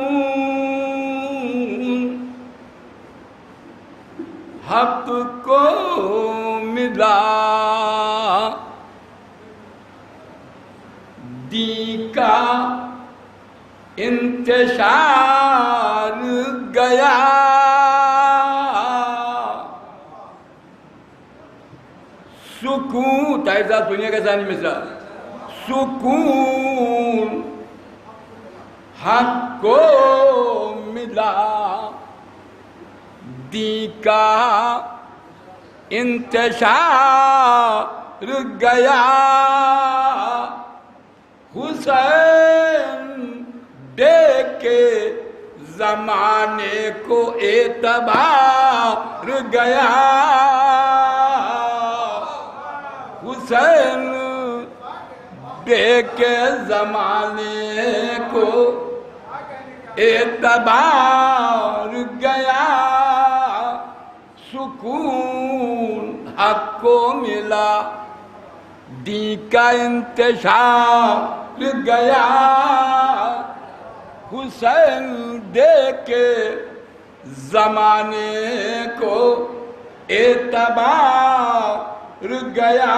حق کو ملا دین کا انتشار گیا سکون طاہر صاحب سنیے گا ثانی مصرع سکون حق کو ملا دین کا انتشار گیا حسین دیکھ کے زمانے کو اعتبار گیا حسین دیکھ کے زمانے کو اعتبار گیا سکون حق کو ملا دین کا انتشار گیا حسین دیکھ کے زمانے کو اعتبار گیا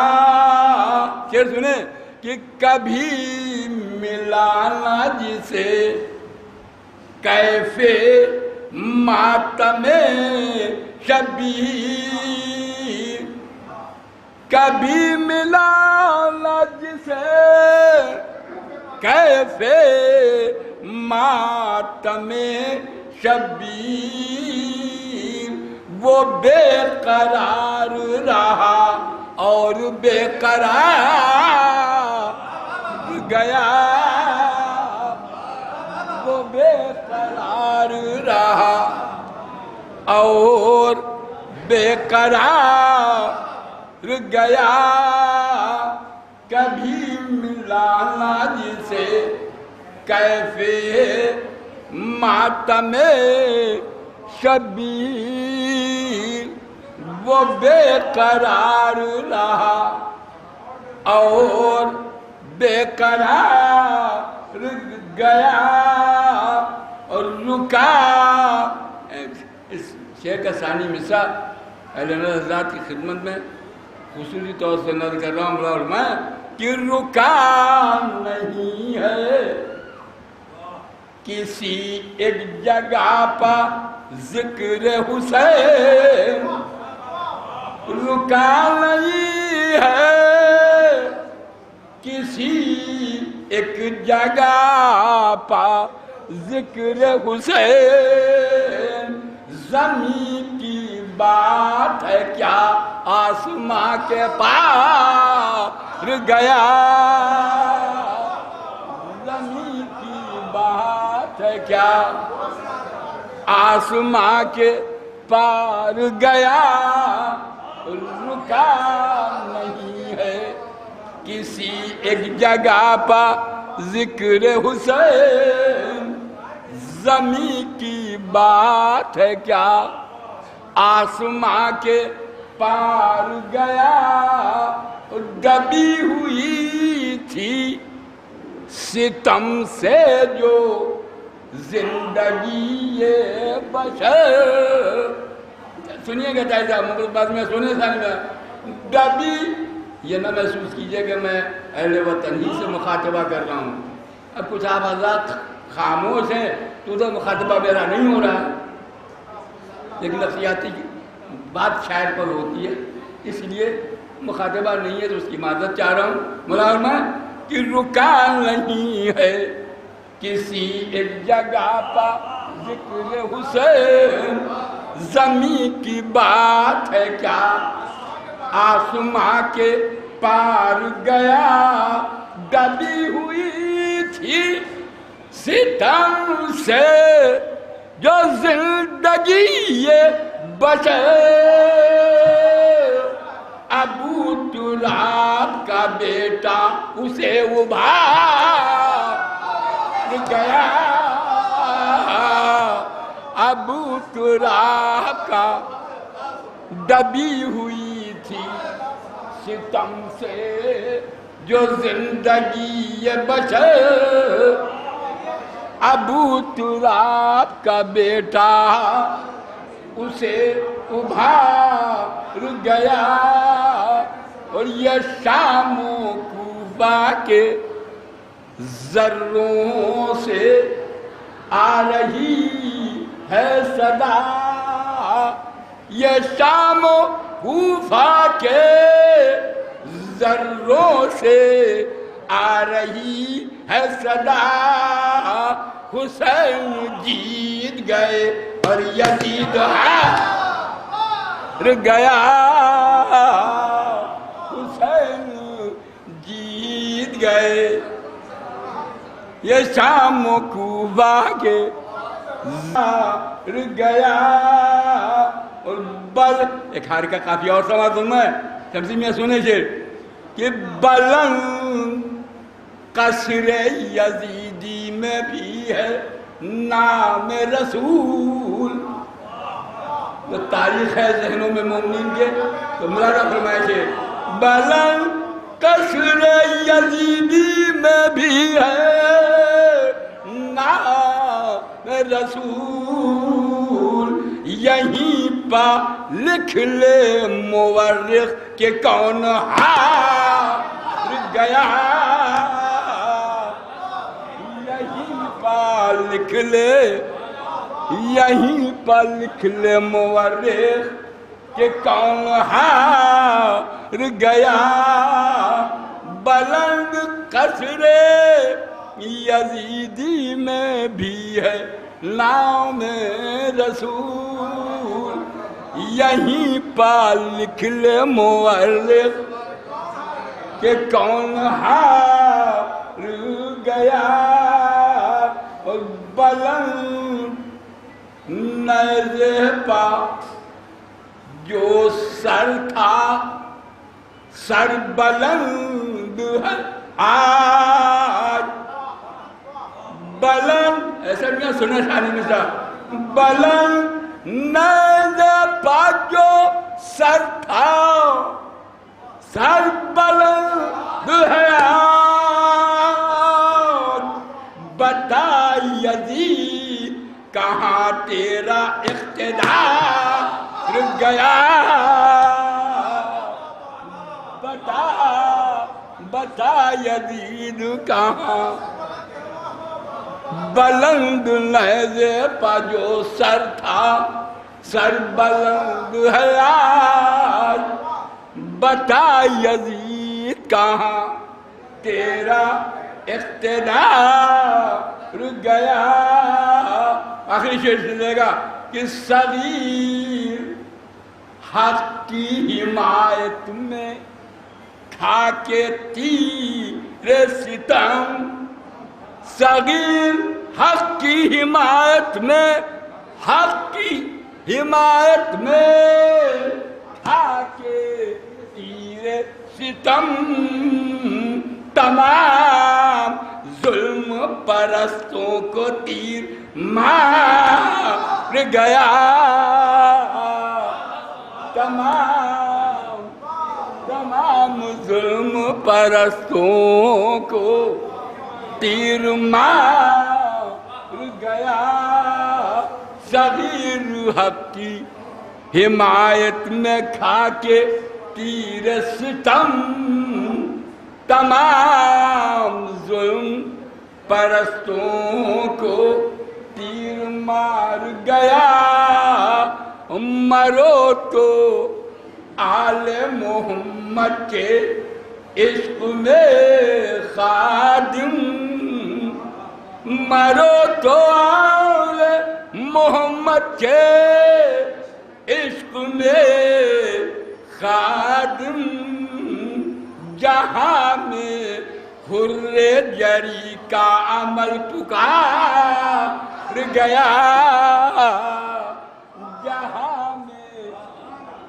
شعر سنیں کہ کبھی ملا نہ جسے کیف ماتم شبیر کبھی ملا نہ جسے کیف ماتم شبیر وہ بے قرار رہا اور بے قرار گیا وہ بے قرار رہا اور بے قرار گیا کبھی ملا نہ جسے کیف ماتم شبیر وہ بے قرار رہا اور بے قرار گیا اور رکا اس شعر کا ثانی مصرع اہل نظر حضرات کی خدمت میں خصوصی طور سے نظر کر رہا ہوں اور میں کہ رکا نہیں ہے کسی ایک جگہ پر ذکر حسین رکا نہیں ہے کسی ایک جگہ پر ذکر حسین زمین کی بات ہے کیا آسماں کے پار گیا زمین کی بات ہے کیا آسماں کے پار گیا رکا نہیں ہے کسی ایک جگہ پر ذکر حسین زمین کی بات ہے کیا آسماں کے پار گیا دبی ہوئی تھی ستم سے جو زندگی یہ بشر سنیے گا طاہر صاحب مغرب بعد میں سنیں ثانی میں دبی یہ نہ محسوس کیجئے کہ میں اہل وطن ہی سے مخاطبہ کر رہا ہوں اب کچھ آپ حضرات خاموش ہیں تو ادھر مخاطبہ میرا نہیں ہو رہا لیکن نفسیاتی بات شاعر پر ہوتی ہے اس لیے مخاطبہ نہیں ہے تو اس کی معذرت چاہ رہا ہوں مولانا میں کہ رکا نہیں ہے کسی ایک جگہ پر ذکر حسین زمین کی بات ہے کیا آسماں کے پار گیا دبی ہوئی تھی ستم سے جو زندگی یہ بشر ابو تراب کا بیٹا اسے ابھار گیا ابو تراب کا دبی ہوئی تھی ستم سے جو زندگی یہ بشر ابو تراب کا بیٹا اسے ابھار گیا اور یہ شام و کوفہ کے ذروں سے آ رہی ہے صدا، یہ شام و کوفہ کے ذروں سے آ رہی ہے صدا، حسین جیت گئے اور یزید ہار گیا، حسین جیت گئے، یہ شام و کوفہ کے ہار گیا، اور بل ایک ہار کا قافیہ اور سماعت سننا ہے تمثیل میں سنے شیر کہ بلند قصر یزیدی میں بھی ہے نام رسول، وہ تاریخ ہے ذہنوں میں مومنین کے، تو ملاحظہ فرمائے شیر بلند قصر یزیدی میں بھی ہے نام رسول، یہیں پا لکھ لے مورخ کہ کون ہار گیا، یہیں پا لکھ لے، یہیں پا لکھ لے مورخ کہ کون ہار گیا، بلند قصر یزیدی میں بھی ہے نام رسول، یہیں پا لکھ لے مورخ کہ کون ہار گیا، اور بلند نیزے پا جو سر تھا سر بلند ہے آج، بلند ایسے میں سنا شانی میں سا بلند نیزے پا جو سر تھا سر بلند ہے آج، بتا یزید کہاں تیرا اقتدار گیا، بتا یزید کہاں، بلند نیزے پا جو سر تھا سر بلند ہے آج، بتا یزید کہاں تیرا اقتدار گیا، آخری شعر سنے گا کہ صغیر حق کی حمایت میں کھا کے تیر ستم، صغیر حق کی حمایت میں، حق کی حمایت میں کھا کے تیر ستم، تمام ظلم پرستوں کو تیر مار گیا، تمام ظلم پرستوں کو تیر مار گیا، صغیر حق کی حمایت میں کھا کے تیر ستم، تمام ظلم پرستوں کو تیر مار گیا، مرو تو آل محمد کے عشق میں خادم، مرو تو آل محمد کے عشق میں خادم، جہاں میں حر جری کا عمل پکار گیا، جہاں میں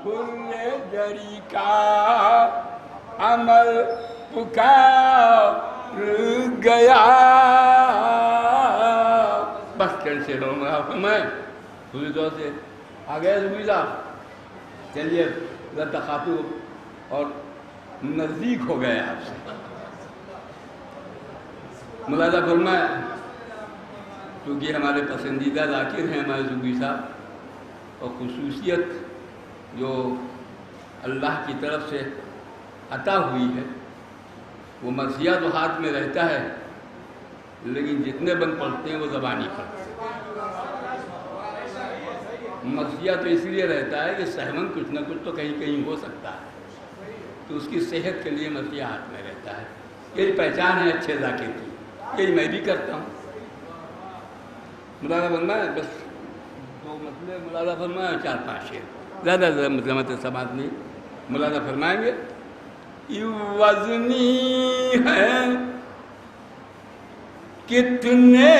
حر جری کا عمل پکار گیا، بس کیسے رہوں گا میں پوری طور سے آگئے زبی صاحب، چلیے ذرا تخاطب اور نزدیک ہو گئے آپ سے، ملاحظہ فرمائے کیونکہ ہمارے پسندیدہ ذاکر ہیں ہمارے زبی صاحب، اور خصوصیت جو اللہ کی طرف سے عطا ہوئی ہے وہ مزیہ تو ہاتھ میں رہتا ہے لیکن جتنے بند پڑھتے ہیں وہ زبانی پڑھتے ہیں. مسیح تو اس لیے رہتا ہے کہ سہمن کچھ نہ کچھ تو کہیں کہیں ہو سکتا ہے، تو اس کی صحت کے لیے مسیح ہاتھ میں رہتا ہے. یہی پہچان ہے اچھے ذاکر کی، یہی میں بھی کرتا ہوں. ملاحظہ فرمائے بس دو مسئلے ملاحظہ فرمائے، 4-5 شعر، زیادہ مطلب سماعت نہیں. ملاحظہ فرمائیں گے وزنی ہے کتنے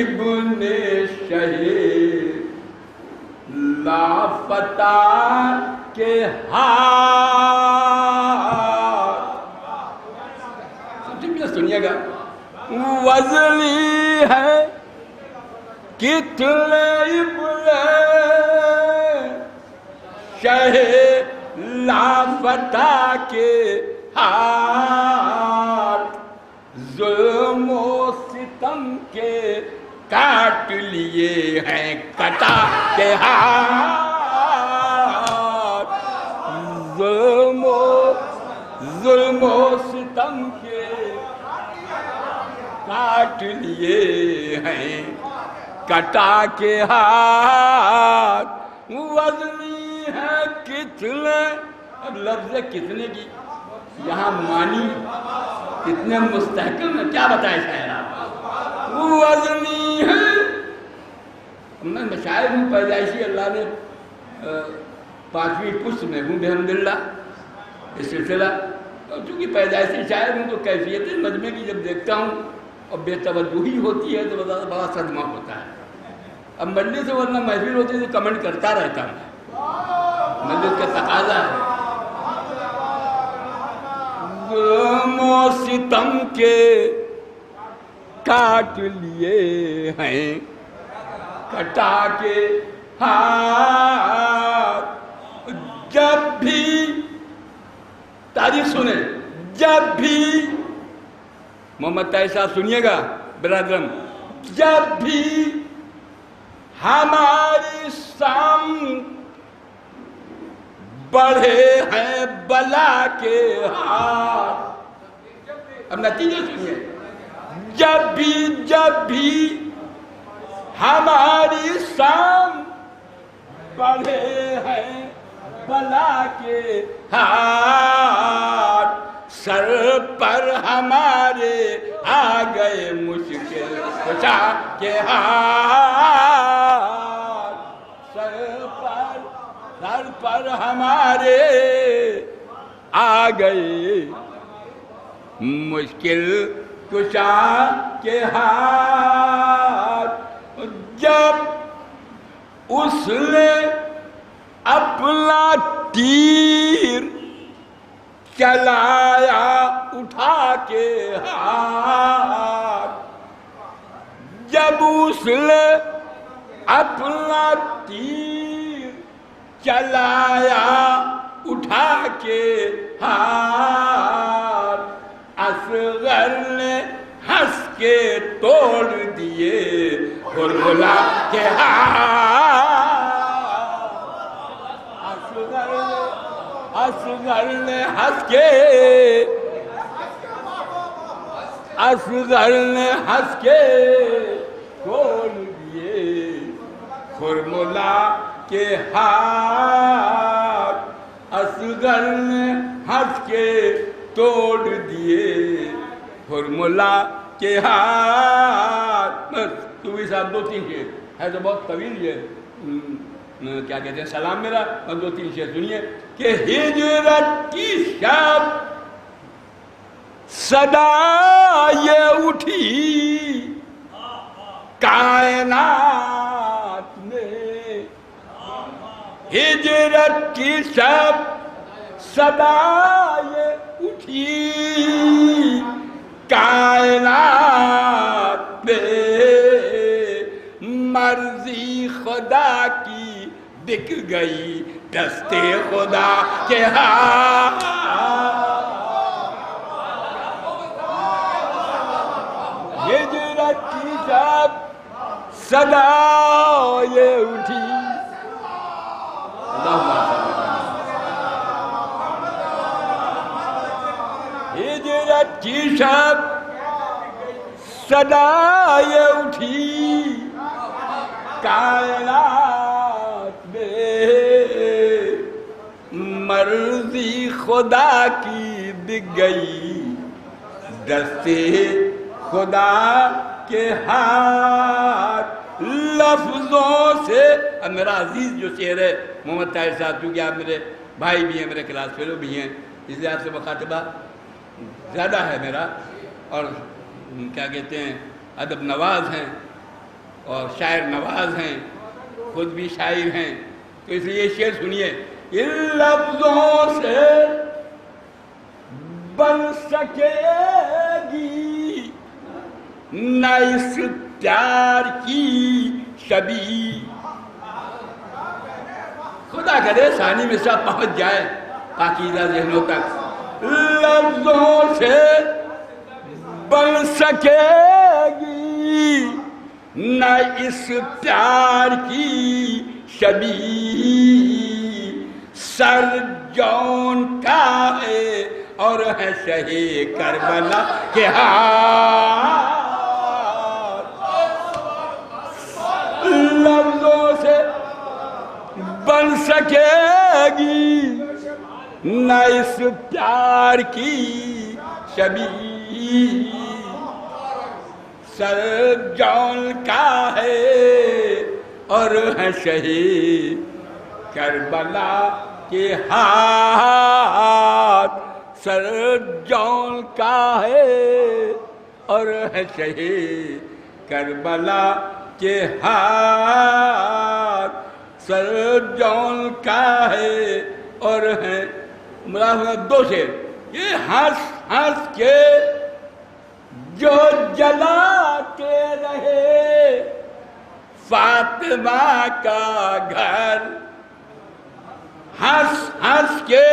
ابن شہید لافتہ کے ہاتھ، سنیے گا، وزنی ہے کتنے ابن شہید لافتہ کے ہاتھ، ظلم و ستم کے کاٹ لیے ہیں کٹا کے ہاتھ، ظلم و ستم کے کاٹ لیے ہیں کٹا کے ہاتھ. وزنی ہے کتنے، اب لفظ کتنے کی یہاں معنی کتنے مستحکم ہے، کیا بتائے شاعر آپ. وزنی ہے، میں شاعر ہوں پیدائشی، اللہ نے 5ویں پشت میں ہوں بحمداللہ یہ سلسلہ، اور چونکہ پیدائشی شاعر ہوں تو کیفیت مجمع کی جب دیکھتا ہوں اور بے توجہی ہوتی ہے تو بڑا صدمہ ہوتا ہے. اب مجلس سے ورنہ محفل ہوتی ہے تو کمنٹ کرتا رہتا ہوں، مجلس کا تقاضا ہے. ظلم و ستم کے کاٹ لیے ہیں کٹا کے ہاتھ، جب بھی تاریخ سنیں، جب بھی محمد طاہر صاحب سنیے گا برادرم، جب بھی ہماری سام بڑھے ہیں بلا کے ہاتھ، اب نتیجہ سنیے، جب بھی ہماری سام بڑھے ہیں بلا کے ہاتھ، سر پر ہمارے آ گئے مشکل کشا کے ہاتھ، سر پر ہمارے آ گئے مشکل کشا کے ہاتھ. جب اس نے اپنا تیر چلایا اٹھا کے ہاتھ، جب اس نے اپنا تیر چلایا اٹھا کے ہاتھ، اصغر نے ہنس کے توڑ دیے غلغلہ کے ہاتھ، اصغر نے ہنس کے توڑ دیے خرملا کے ہاتھ، اصغر نے ہنس کے توڑ دیے خرملا کے ہاتھ. بس تو بھی صاحب 2-3 شعر ہے تو بہت طویل ہے، کیا کہتے ہیں سلام میرا، اور 2-3 شعر سنیے کہ ہجرت کی شب صدا یہ اٹھی کائنات میں، ہجرت کی شب صدا یہ اٹھی کائنات میں، مرضی خدا کی بک گئی دستے خدا کے ہاتھ، ہجرت کی جب صدا یہ اٹھی، ہجرت کی شب صدائے اٹھی کائنات میں، مرضی خدا کی دکھ گئی دستے خدا کے ہاتھ لفظوں سے۔ اب میرا عزیز جو شعر ہے محمد طاہر صاحب، کیونکہ آپ میرے بھائی بھی ہیں، میرے کلاس فیلو بھی ہیں، اس لیے آپ سے مخاطبہ زیادہ ہے میرا، اور کیا کہتے ہیں ادب نواز ہیں اور شاعر نواز ہیں، خود بھی شاعر ہیں، تو اس لیے یہ شعر سنیے۔ ان لفظوں سے بن سکے گی نہ اس پیار کی شبیہ، خدا کرے ثانی میں سب پہنچ جائے پاکیزہ ذہنوں تک۔ لفظوں سے بن سکے گی نہ اس پیار کی شبیہ، سر جون کا ہے اور ہے شہی کربلا کے ہاتھ، لفظوں سے بن سکے گی نہ اس پیار کی شبیہ، سر جون کا ہے اور ہے شہید کربلا کے ہاتھ، سر جون کا ہے اور ہے شہید کربلا کے ہاتھ، سر جون کا ہے اور ہے ملاحظہ دو شعر۔ یہ ہنس ہنس کے جو جلاتے رہے فاطمہ کا گھر، ہنس ہنس کے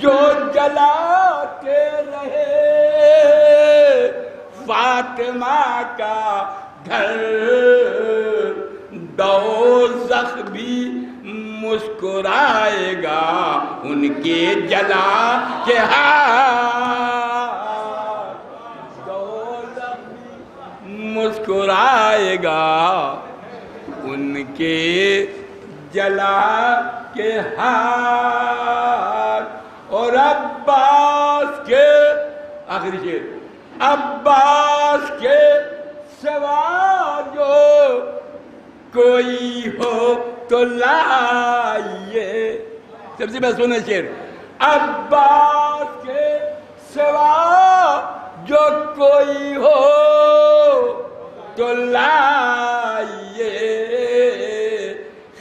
جو جلاتے رہے فاطمہ کا گھر، دوزخ بھی مسکرائے گا ان کے جلا کے ہاتھ، دوزخ بھی مسکرائے گا ان کے جلا کے ہاتھ۔ اور عباس کے آخری شعر، عباس کے سوا جو کوئی ہو تو لائیے، سب سے میں سنے شعر، عباس کے سوا جو کوئی ہو تو لائیے،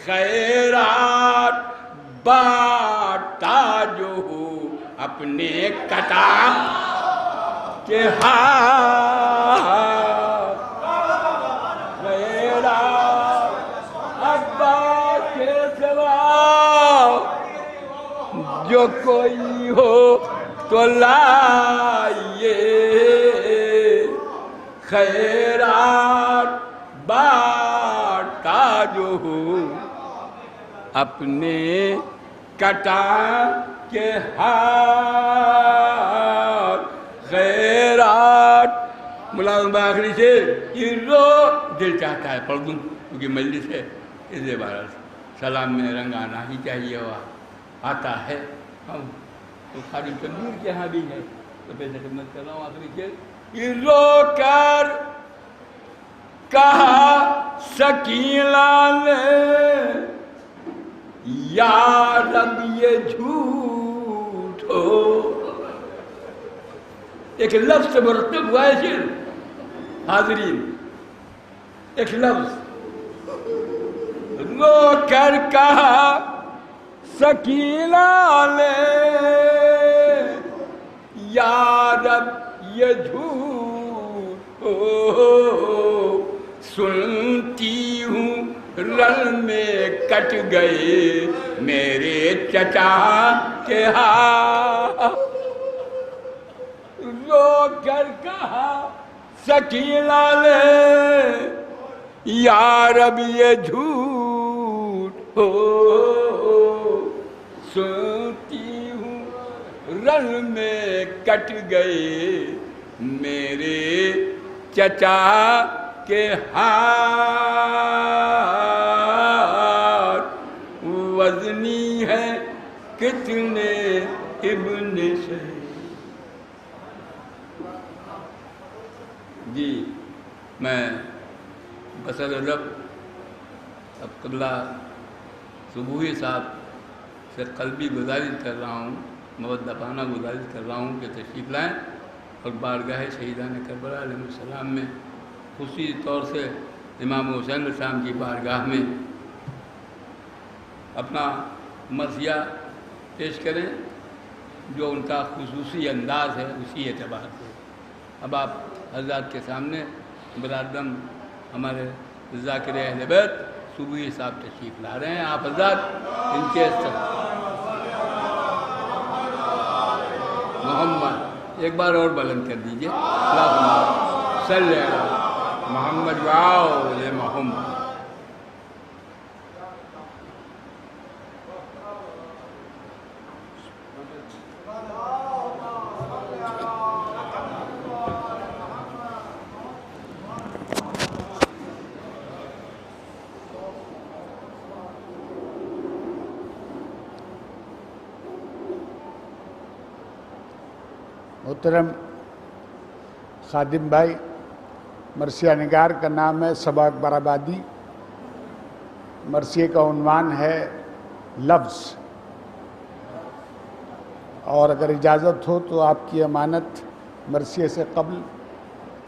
خیرات باٹا جو ہو اپنے کٹا کے ہاتھ، خیرات عباس کے سوا جو کوئی ہو تو لائیے، خیرات باٹا جو ہو اپنے کٹا کے ہاتھ، خیرات۔ ملازم آخری سے یہ رو دل چاہتا ہے پڑھ دوں کیونکہ مجلس ہے، اس لیے بہرحال سلام میں رنگ آنا ہی چاہیے، ہوا آتا ہے، ہم تو خادم تنویر کے ہاں بھی ہے، تو پہلے خدمت کر رہا ہوں آخری سے یہ رو کر کہا سکینہ نے یا رب یہ جھوٹ ہو، ایک لفظ سے مرتب ہوا ہے شعر حاضرین، ایک لفظ رو کر کہا سکینہ نے یا رب یہ جھوٹ ہو، سنتی ہوں رن میں کٹ گئے میرے چچا کے ہاتھ، رو کر کہا سکینہ نے یا رب یہ جھوٹ ہو، سنتی ہوں رن میں کٹ گئے میرے چچا کے ہاتھ وزنی ہے کتنے ابن شہید. جی میں بسر ادب اب قبلہ صبوحی صاحب سے قلبی گزارش کر رہا ہوں، مودبانہ گزارش کر رہا ہوں کہ تشریف لائیں اور بارگاہ شہیدان کربلا علیہ السلام میں خصوصی طور سے امام حسین علیہ السلام کی بارگاہ میں اپنا مرثیہ پیش کریں جو ان کا خصوصی انداز ہے اسی اعتبار سے. اب آپ حضرات کے سامنے برادرم ہمارے ذاکر اہل بیت صوبوی صاحب تشریف لا رہے ہیں. آپ حضرات ان کے محمد ایک بار اور بلند کر دیجئے. اللہم صلی علی محمد و آل محمد. محترم خادم بھائی، مرثیہ نگار کا نام ہے صبا اکبر آبادی. مرثیے کا عنوان ہے لفظ، اور اگر اجازت ہو تو آپ کی امانت مرثیے سے قبل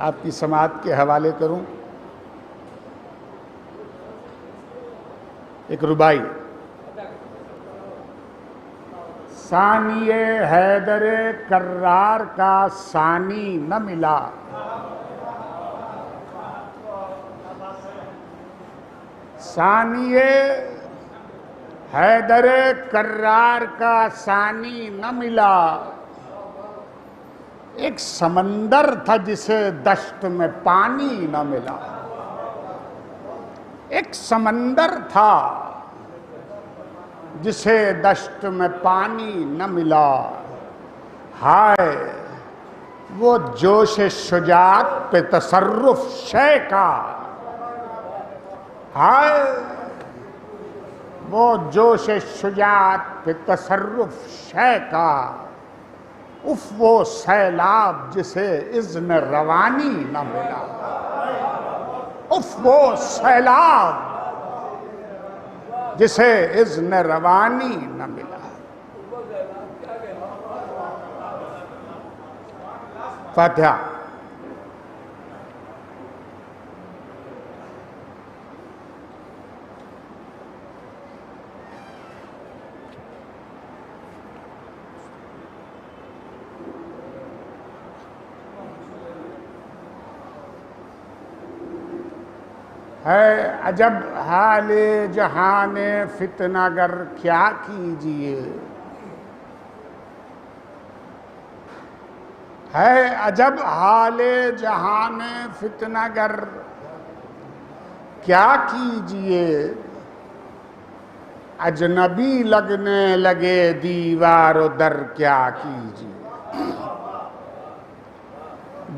آپ کی سماعت کے حوالے کروں. ایک ربائی. ثانی حیدر کرار کا ثانی نہ ملا، ثانی حیدر کرار کا ثانی نہ ملا. ایک سمندر تھا جسے دشت میں پانی نہ ملا. ایک سمندر تھا جسے دشت میں پانی نہ ملا. ہائے وہ جوش شجاعت پہ تصرف شے کا، ہائے وہ جوش شجاعت پہ تصرف شے کا. اف وہ سیلاب جسے اذن روانی نہ ملا. اف وہ سیلاب جسے اذن روانی نہ ملا. فاتحہ. ہے عجب حال جہان فتنہ گر کیا کیجئے. ہے عجب حال جہان فتنہ گر کیا کیجئے. اجنبی لگنے لگے دیوار و در کیا کیجئے.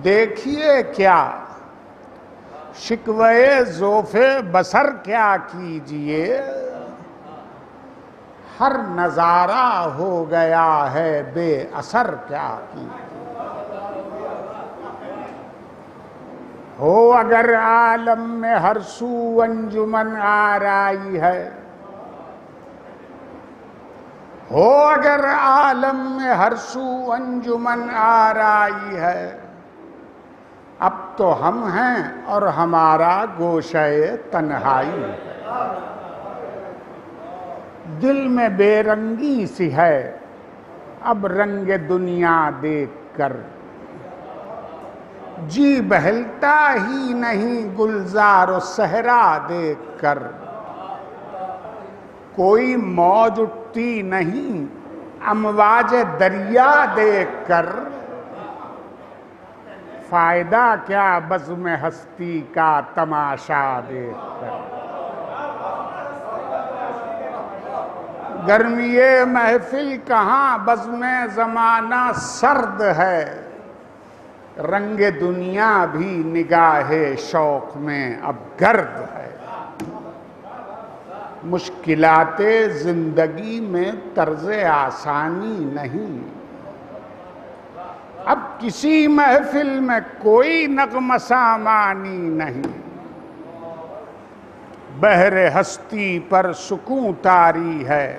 دیکھیے کیا شکوے ذوف بصر کیا کیجئے. ہر نظارہ ہو گیا ہے بے اثر کیا کیجئے. ہو اگر عالم میں ہر سو انجمن آرائی ہے، ہو اگر عالم میں ہر سو انجمن آرائی ہے. اب تو ہم ہیں اور ہمارا گوشہ تنہائی ہے. دل میں بے رنگی سی ہے اب رنگ دنیا دیکھ کر. جی بہلتا ہی نہیں گلزار و صحرا دیکھ کر. کوئی موج اٹھتی نہیں امواج دریا دیکھ کر. فائدہ کیا بزم ہستی کا تماشا دیکھ کر. گرمی محفل کہاں بزم زمانہ سرد ہے. رنگ دنیا بھی نگاہ شوق میں اب گرد ہے، مشکلات زندگی میں طرز آسانی نہیں، اب کسی محفل میں کوئی نغمہ سامانی نہیں، بحر ہستی پر سکون طاری ہے،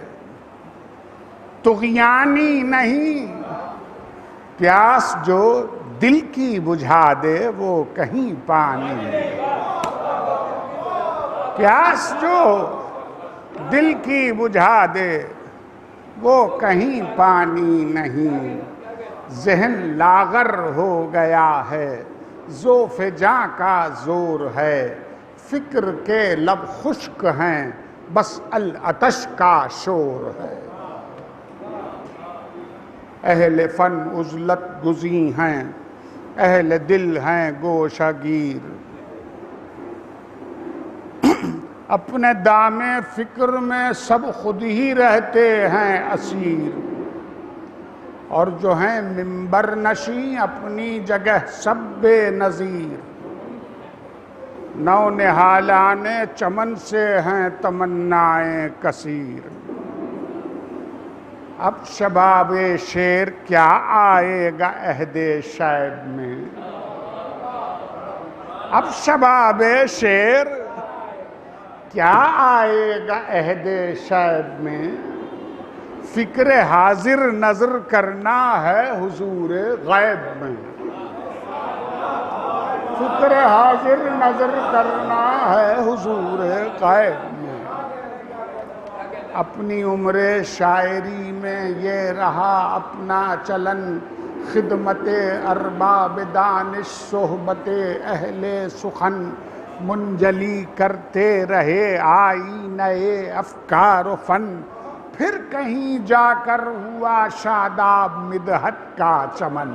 طغیانی نہیں، پیاس جو دل کی بجھا دے وہ کہیں پانی، پیاس جو دل کی بجھا دے وہ کہیں پانی نہیں، ذہن لاغر ہو گیا ہے، ذوف جاں کا زور ہے، فکر کے لب خشک ہیں بس العطش کا شور ہے، اہل فن عزلت گزیں ہیں، اہل دل ہیں گوشہ گیر، اپنے دام فکر میں سب خود ہی رہتے ہیں اسیر، اور جو ہیں منبر نشیں اپنی جگہ سب بے نظیر، نو نہالان چمن سے ہیں تمنائیں کثیر، اب شباب شیر کیا آئے گا عہد شیب میں، اب شباب شیر کیا آئے گا عہد شیب میں، فکر حاضر نظر کرنا ہے حضور غیب میں، فکر حاضر نظر کرنا ہے حضور غیب میں، اپنی عمر شاعری میں یہ رہا اپنا چلن، خدمت ارباب دانش صحبت اہل سخن، منجلی کرتے رہے آئینہ افکار و فن، پھر کہیں جا کر ہوا شاداب مدحت کا چمن،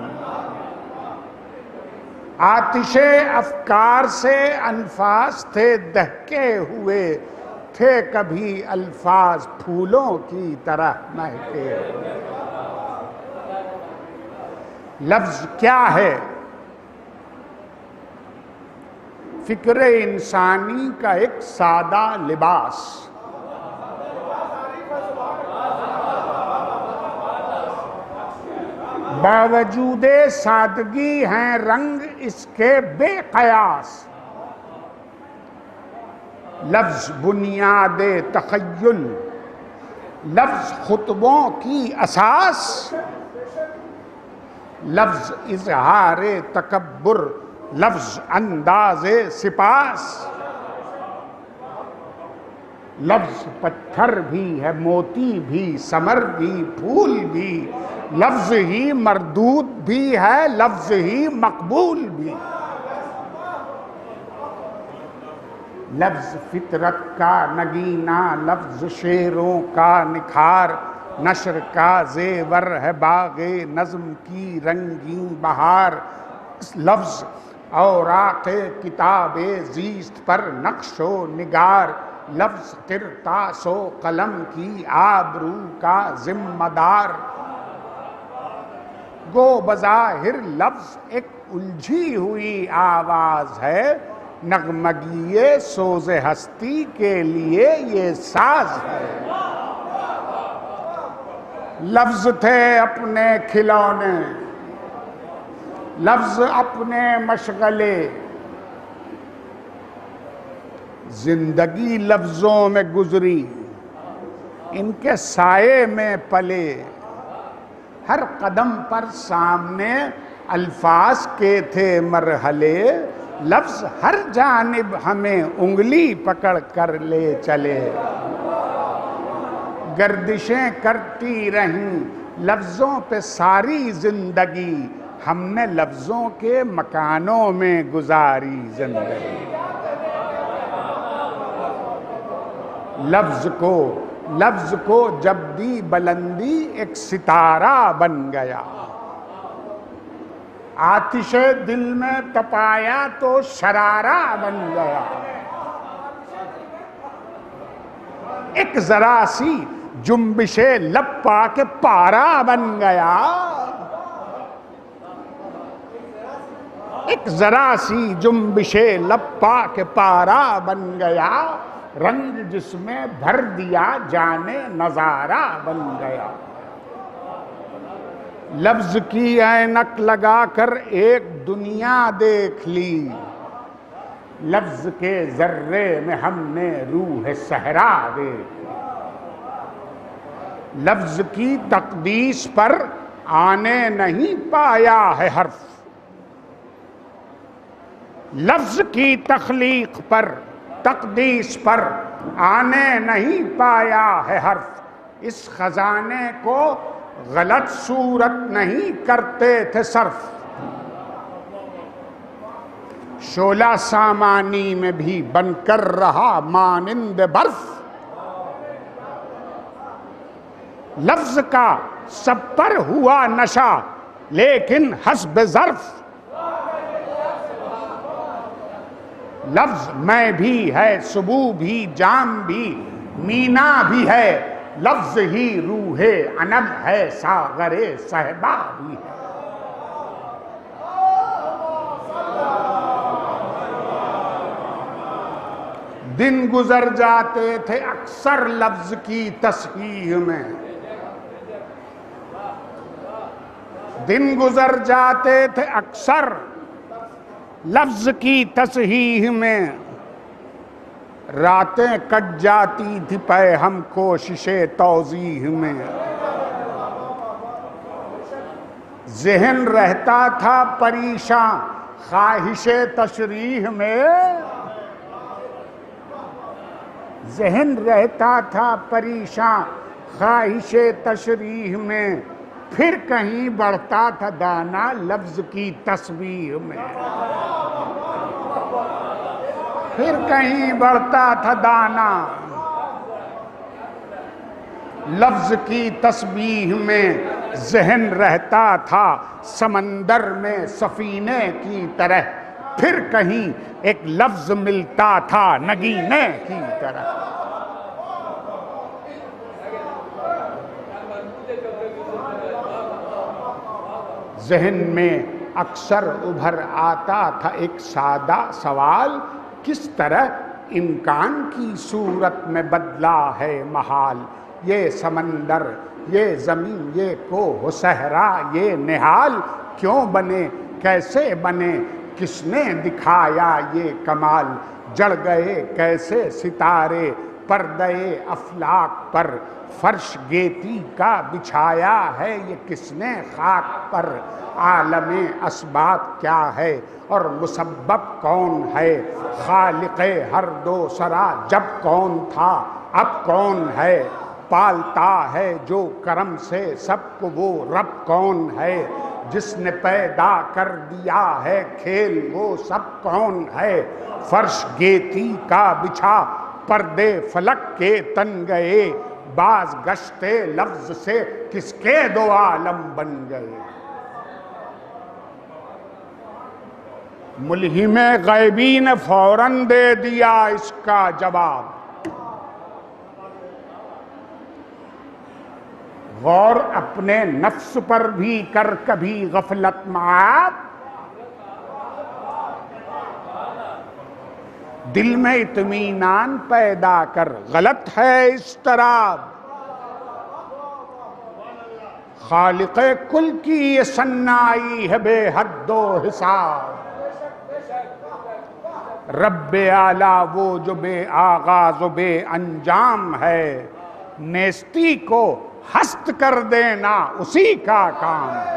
آتش افکار سے انفاس تھے دہکے ہوئے، تھے کبھی الفاظ پھولوں کی طرح مہکے ہوئے، لفظ کیا ہے؟ فکر انسانی کا ایک سادہ لباس، باوجود سادگی ہیں رنگ اس کے بے قیاس، لفظ بنیاد تخیل، لفظ خطبوں کی اساس، لفظ اظہار تکبر، لفظ انداز سپاس، لفظ پتھر بھی ہے موتی بھی ثمر بھی پھول بھی، لفظ ہی مردود بھی ہے لفظ ہی مقبول بھی، لفظ فطرت کا نگینہ، لفظ شعروں کا نکھار، نشر کا زیور ہے باغ نظم کی رنگین بہار، لفظ اوراق کتاب زیست پر نقش و نگار، لفظ قرطاس و قلم کی آبرو کا ذمہ دار، گو بظاہر لفظ ایک الجھی ہوئی آواز ہے، نغمگی سوز ہستی کے لیے یہ ساز ہے، لفظ تھے اپنے کھلونے، لفظ اپنے مشغلے، زندگی لفظوں میں گزری ان کے سائے میں پلے، ہر قدم پر سامنے الفاظ کے تھے مرحلے، لفظ ہر جانب ہمیں انگلی پکڑ کر لے چلے، گردشیں کرتی رہیں لفظوں پہ ساری زندگی، ہم نے لفظوں کے مکانوں میں گزاری زندگی، لفظ کو جب دی بلندی ایک ستارہ بن گیا، آتش دل میں تپایا تو شرارہ بن گیا، ایک ذرا سی جنبش لب پا کے پارا بن گیا، ایک ذرا سی جنبش لپا کے پارا بن گیا، رنگ جس میں بھر دیا جانے نظارہ بن گیا۔ لفظ کی اینک لگا کر ایک دنیا دیکھ لی، لفظ کے ذرے میں ہم نے روح صحرا دیکھ لی۔ لفظ کی تقدیس پر آنے نہیں پایا ہے حرف، لفظ کی تخلیق پر تقدیس پر آنے نہیں پایا ہے حرف۔ اس خزانے کو غلط صورت نہیں کرتے تھے صرف، شعلہ سامانی میں بھی بن کر رہا مانند برف۔ لفظ کا سب پر ہوا نشہ لیکن حسب ظرف، لفظ میں بھی ہے سبو بھی جام بھی مینا بھی ہے، لفظ ہی روح عنب ہے ساغر صہبا بھی ہے۔ دن گزر جاتے تھے اکثر لفظ کی تصحیح میں، دن گزر جاتے تھے اکثر لفظ کی تصحیح میں، راتیں کٹ جاتی تھی پے ہم کوشش توضیح میں، ذہن رہتا تھا پریشان خواہش تشریح میں، ذہن رہتا تھا پریشان خواہش تشریح میں، پھر کہیں بڑھتا تھا دانا لفظ کی تسبیح میں، پھر کہیں بڑھتا تھا دانا لفظ کی تسبیح میں، ذہن رہتا تھا سمندر میں سفینے کی طرح، پھر کہیں ایک لفظ ملتا تھا نگینے کی طرح۔ ذہن میں اکثر ابھر آتا تھا ایک سادہ سوال، کس طرح امکان کی صورت میں بدلا ہے محال، یہ سمندر یہ زمین یہ کوہ صحرا یہ نہال، کیوں بنے کیسے بنے کس نے دکھایا یہ کمال، جڑ گئے کیسے ستارے پردے افلاک پر، فرش گیتی کا بچھایا ہے یہ کس نے خاک پر، عالم اسباب کیا ہے اور مسبب کون ہے، خالق ہر دو سرا جب کون تھا اب کون ہے، پالتا ہے جو کرم سے سب کو وہ رب کون ہے، جس نے پیدا کر دیا ہے کھیل وہ سب کون ہے، فرش گیتی کا بچھا پردے فلک کے تن گئے، باز گشتے لفظ سے کس کے دو عالم بن گئے۔ ملہم غیبی نے فوراً دے دیا اس کا جواب، غور اپنے نفس پر بھی کر کبھی غفلت معاب، دل میں اطمینان پیدا کر غلط ہے اضطراب، خالق کل کی یہ صنائی ہے بے حد و حساب، رب اعلیٰ وہ جو بے آغاز و بے انجام ہے، نیستی کو ہست کر دینا اسی کا کام ہے،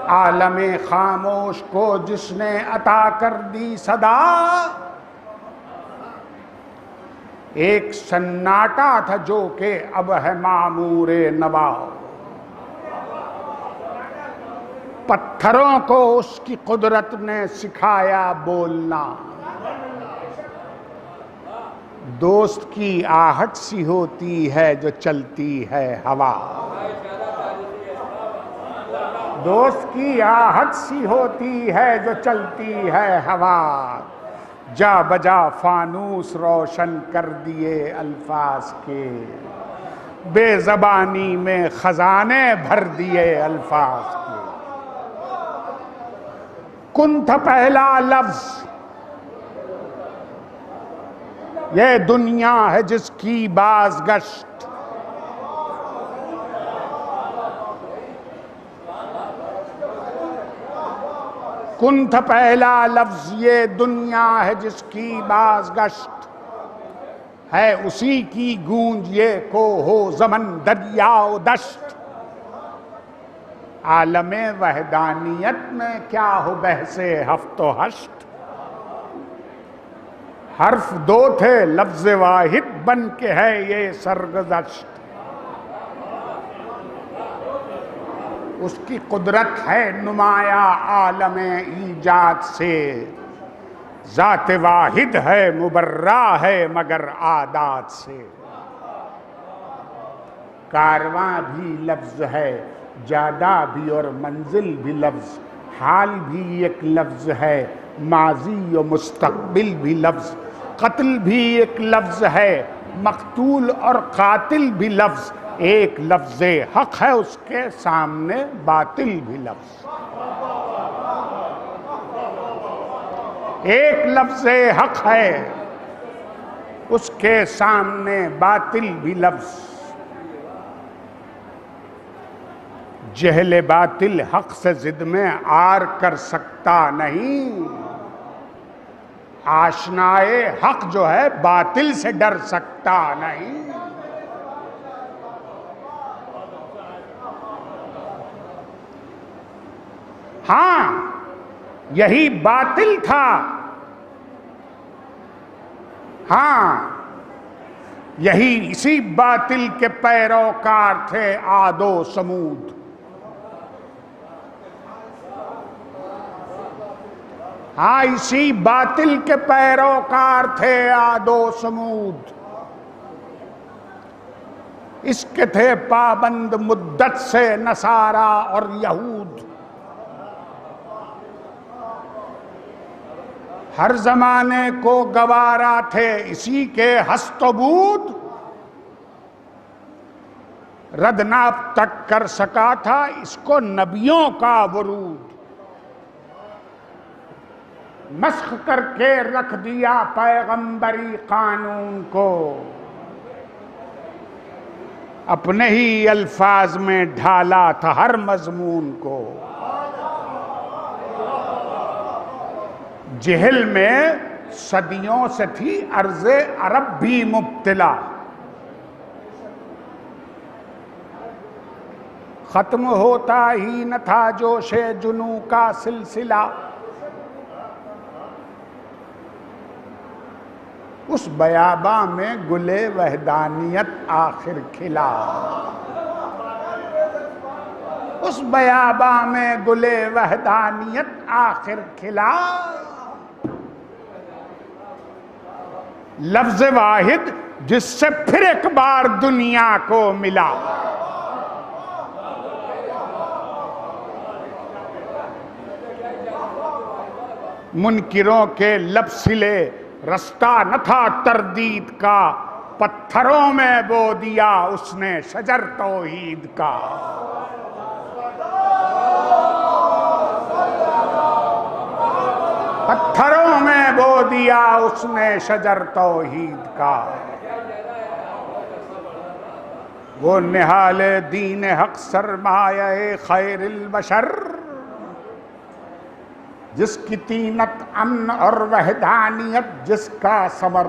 عالم خاموش کو جس نے عطا کر دی صدا، ایک سناٹا تھا جو کہ اب ہے معمور نوا، پتھروں کو اس کی قدرت نے سکھایا بولنا، دوست کی آہٹ سی ہوتی ہے جو چلتی ہے ہوا، دوست کی آہٹ سی ہوتی ہے جو چلتی ہے ہوا، جا بجا فانوس روشن کر دیے الفاظ کے، بے زبانی میں خزانے بھر دیے الفاظ کے. کن تھا پہلا لفظ، یہ دنیا ہے جس کی بازگشت. کن تھا پہلا لفظ، یہ دنیا ہے جس کی بازگشت. ہے اسی کی گونج یہ کو ہو زمن دریا و دشت. عالم وحدانیت میں کیا ہو بحث ہفت و ہشت. حرف دو تھے لفظ واحد بن کے ہے یہ سرگزشت. اس کی قدرت ہے نمایاں عالم ایجاد سے. ذات واحد ہے مبرہ ہے مگر عادات سے. کارواں بھی لفظ ہے، جادہ بھی اور منزل بھی لفظ. حال بھی ایک لفظ ہے، ماضی و مستقبل بھی لفظ. قتل بھی ایک لفظ ہے، مقتول اور قاتل بھی لفظ. ایک لفظ حق ہے، اس کے سامنے باطل بھی لفظ. ایک لفظ حق ہے، اس کے سامنے باطل بھی لفظ. جہل باطل حق سے ضد میں آر کر سکتا نہیں. آشنائے حق جو ہے باطل سے ڈر سکتا نہیں. ہاں یہی باطل تھا. ہاں یہی اسی باطل کے پیروکار تھے عاد و سمود. ہاں اسی باطل کے پیروکار تھے عاد و سمود. اس کے تھے پابند مدت سے نصارا اور یہود. ہر زمانے کو گوارا تھے اسی کے ہست و بود. رد ناپ تک کر سکا تھا اس کو نبیوں کا ورود. مسخ کر کے رکھ دیا پیغمبری قانون کو. اپنے ہی الفاظ میں ڈھالا تھا ہر مضمون کو. جہل میں صدیوں سے تھی ارض عرب بھی مبتلا. ختم ہوتا ہی نہ تھا جوش جنوں کا سلسلہ. اس بیاباں میں گل وحدانیت آخر کھلا. اس بیاباں میں گل وحدانیت آخر کھلا. لفظ واحد جس سے پھر ایک بار دنیا کو ملا. منکروں کے لب سلے رستہ نہ تھا تردید کا. پتھروں میں بو دیا اس نے شجر توحید کا. پتھروں میں بو دیا اس نے شجر توحید کا. وہ نہال دین حق سرمایہ خیر البشر. جس کی تینت امن اور وحدانیت جس کا ثمر.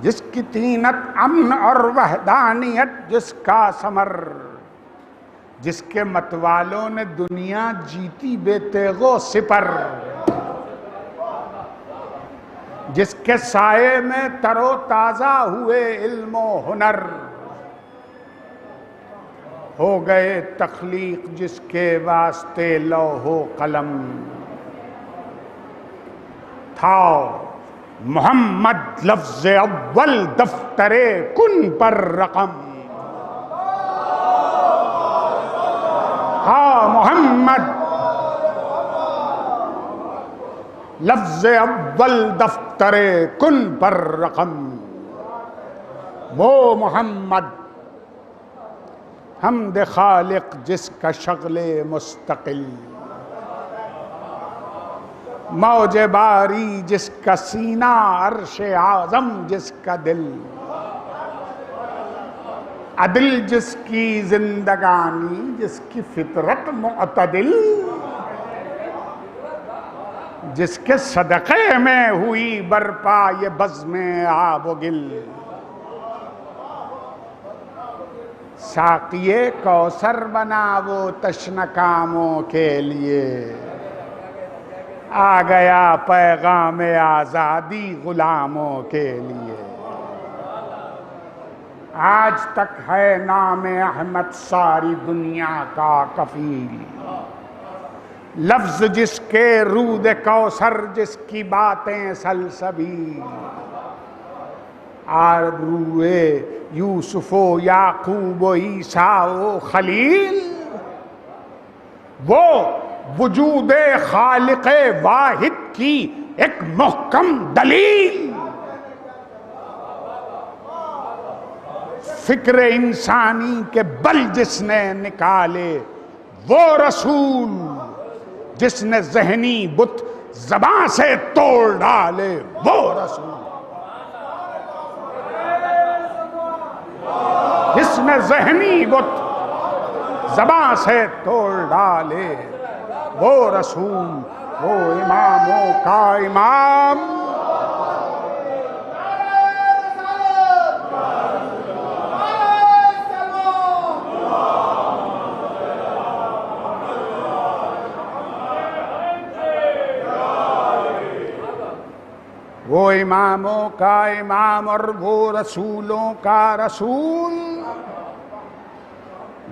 جس کی تینت امن اور وحدانیت جس کا ثمر. جس کے متوالوں نے دنیا جیتی بے تیغ و سپر. جس کے سائے میں تر و تازہ ہوئے علم و ہنر. ہو گئے تخلیق جس کے واسطے لوح و قلم. تھا محمد لفظ اول دفتر کن پر رقم. ہاں محمد لفظ اول دفتر کن پر رقم. وہ محمد حمد خالق جس کا شغل مستقل، موج باری جس کا سینہ، عرش اعظم جس کا دل، عدل جس کی زندگانی، جس کی فطرت معتدل، جس کے صدقے میں ہوئی برپا یہ بزم آب و گل، ساقی کوثر بنا وہ تشنہ کاموں کے لیے، آ گیا پیغام آزادی غلاموں کے لیے۔ آج تک ہے نام احمد ساری دنیا کا کفیل، لفظ جس کے رود کوثر، جس کی باتیں سلسبیل، آبروئے یوسف و یعقوب و عیسیٰ و خلیل، وہ وجود خالق واحد کی ایک محکم دلیل، فکر انسانی کے بل جس نے نکالے، وہ رسول جس نے ذہنی بت زباں سے توڑ ڈالے، وہ رسول جس نے ذہنی بت زباں سے توڑ ڈالے، وہ رسول، وہ اماموں کا امام، وہ اماموں کا امام اور وہ رسولوں کا رسول،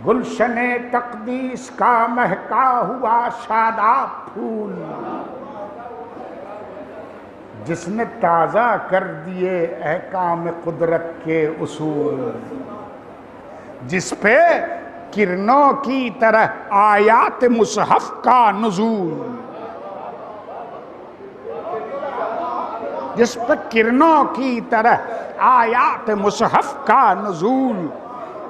گلشن تقدیس کا مہکا ہوا شاداب پھول، جس نے تازہ کر دیے احکام قدرت کے اصول، جس پہ کرنوں کی طرح آیات مصحف کا نزول، جس پہ کرنوں کی طرح آیات مصحف کا نزول،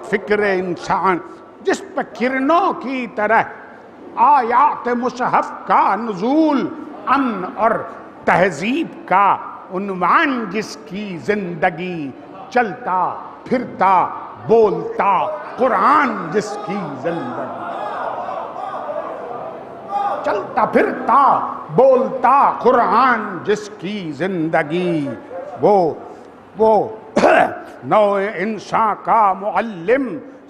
فکر انسان جس پہ کرنوں کی طرح آیات مصحف کا نزول، امن اور تہذیب کا عنوان جس کی زندگی، چلتا پھرتا بولتا قرآن جس کی زندگی، چلتا پھرتا بولتا قرآن جس کی زندگی، وہ نوع انسان کا معلم،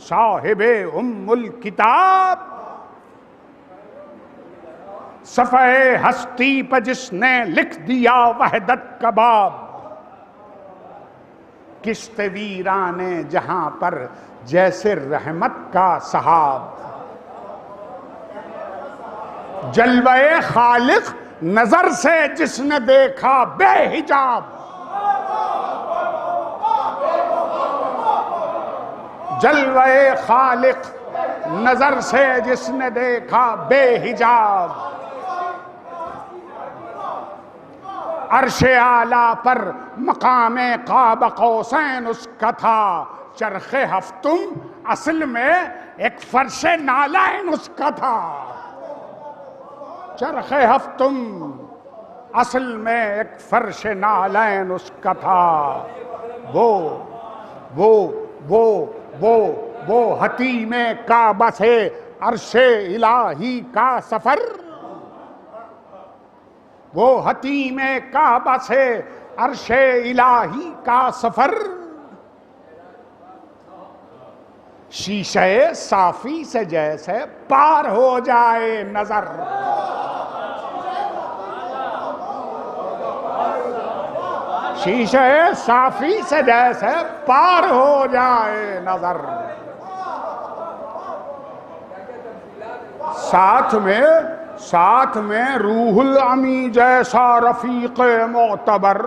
صاحب ام الکتاب، صفحے ہستی پہ جس نے لکھ دیا وحدت کا باب، کشت ویران جہاں پر جیسے رحمت کا سحاب، جلوہ خالق نظر سے جس نے دیکھا بے حجاب، جلوہ خالق نظر سے جس نے دیکھا بے حجاب، عرش اعلیٰ پر مقام قاب قوسین اس کا تھا، چرخ ہفتم اصل میں ایک فرش نالین اس کا تھا، چرخ ہفتم اصل میں ایک فرش نالین اس کا تھا، وہ حتیم کعبہ سے عرش الہی کا سفر، وہ حتیم کعبہ سے عرش الہی کا سفر، شیشے صافی سے جیسے پار ہو جائے نظر، شیشے صافی سے جیسے پار ہو جائے نظر، ساتھ میں روح الامی جیسا رفیق معتبر،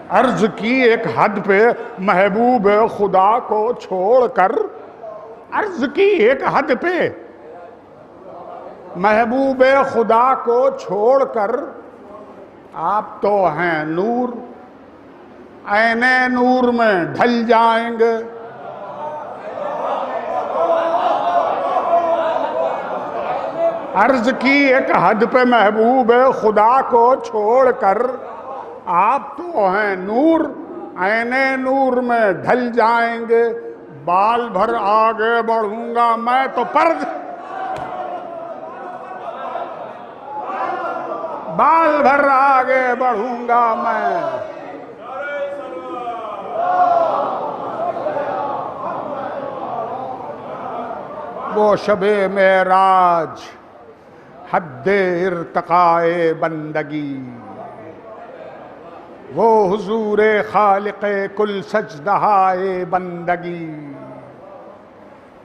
عرض کی ایک حد پہ محبوب خدا کو چھوڑ کر، عرض کی ایک حد پہ محبوب خدا کو چھوڑ کر، آپ تو ہیں نور، عین نور میں ڈھل جائیں گے۔ عرض کی ایک حد پہ محبوب خدا کو چھوڑ کر، آپ تو ہیں نور، عین نور میں ڈھل جائیں گے۔ بال بھر آگے بڑھوں گا میں تو بال بھر آگے بڑھوں گا میں، وہ شب معراج حد ارتقائے بندگی، وہ حضور خالق کل سجدہائے بندگی،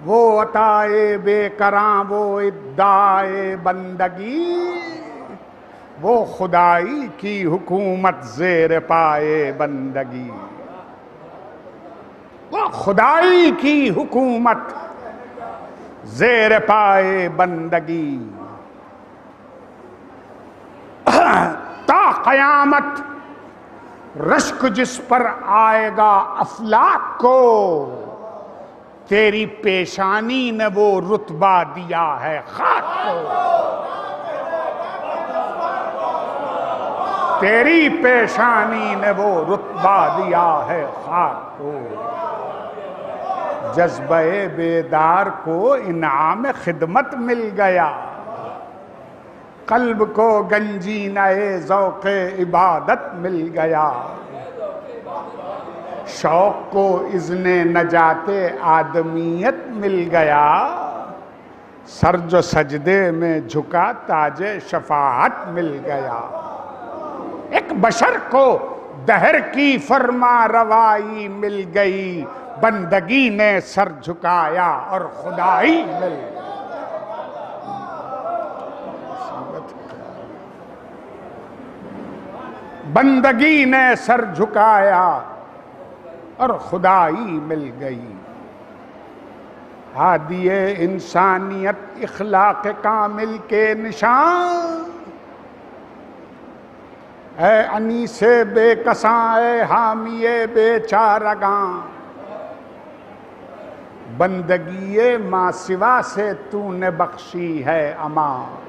وہ عطائے بے کراں وہ ادعائے بندگی، وہ خدائی کی حکومت زیر پائے بندگی، وہ خدائی کی حکومت زیر پائے بندگی، تا قیامت رشک جس پر آئے گا افلاک کو، تیری پیشانی نے وہ رتبہ دیا ہے خاک کو، تیری پیشانی نے وہ رتبہ دیا ہے خاک کو۔ جذبہ بیدار کو انعام خدمت مل گیا، قلب کو گنجینہ ذوق عبادت مل گیا، شوق کو اذن نجات آدمیت مل گیا، سر جو سجدے میں جھکا تاج شفاعت مل گیا، ایک بشر کو دہر کی فرما روائی مل گئی، بندگی نے سر جھکایا اور خدائی مل گئی۔ بندگی نے سر جھکایا اور خدائی مل گئی۔ ہادی انسانیت اخلاق کامل کے نشان، اے انیس بے کساں اے حامی بے چارگاں، بندگی ماں سوا سے تو نے بخشی ہے امان،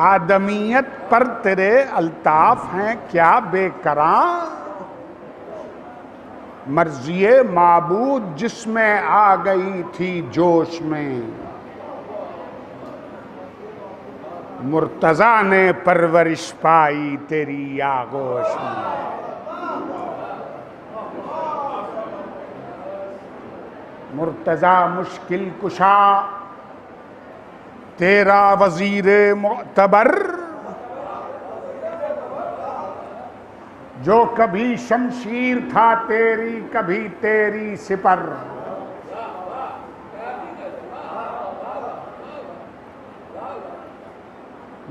آدمیت پر تیرے الطاف ہیں کیا بے کراں، مرضی معبود جس میں آ گئی تھی جوش میں، مرتضیٰ نے پرورش پائی تیری آغوش میں، مرتضیٰ مشکل کشا تیرا وزیر معتبر، جو کبھی شمشیر تھا تیری کبھی تیری سپر،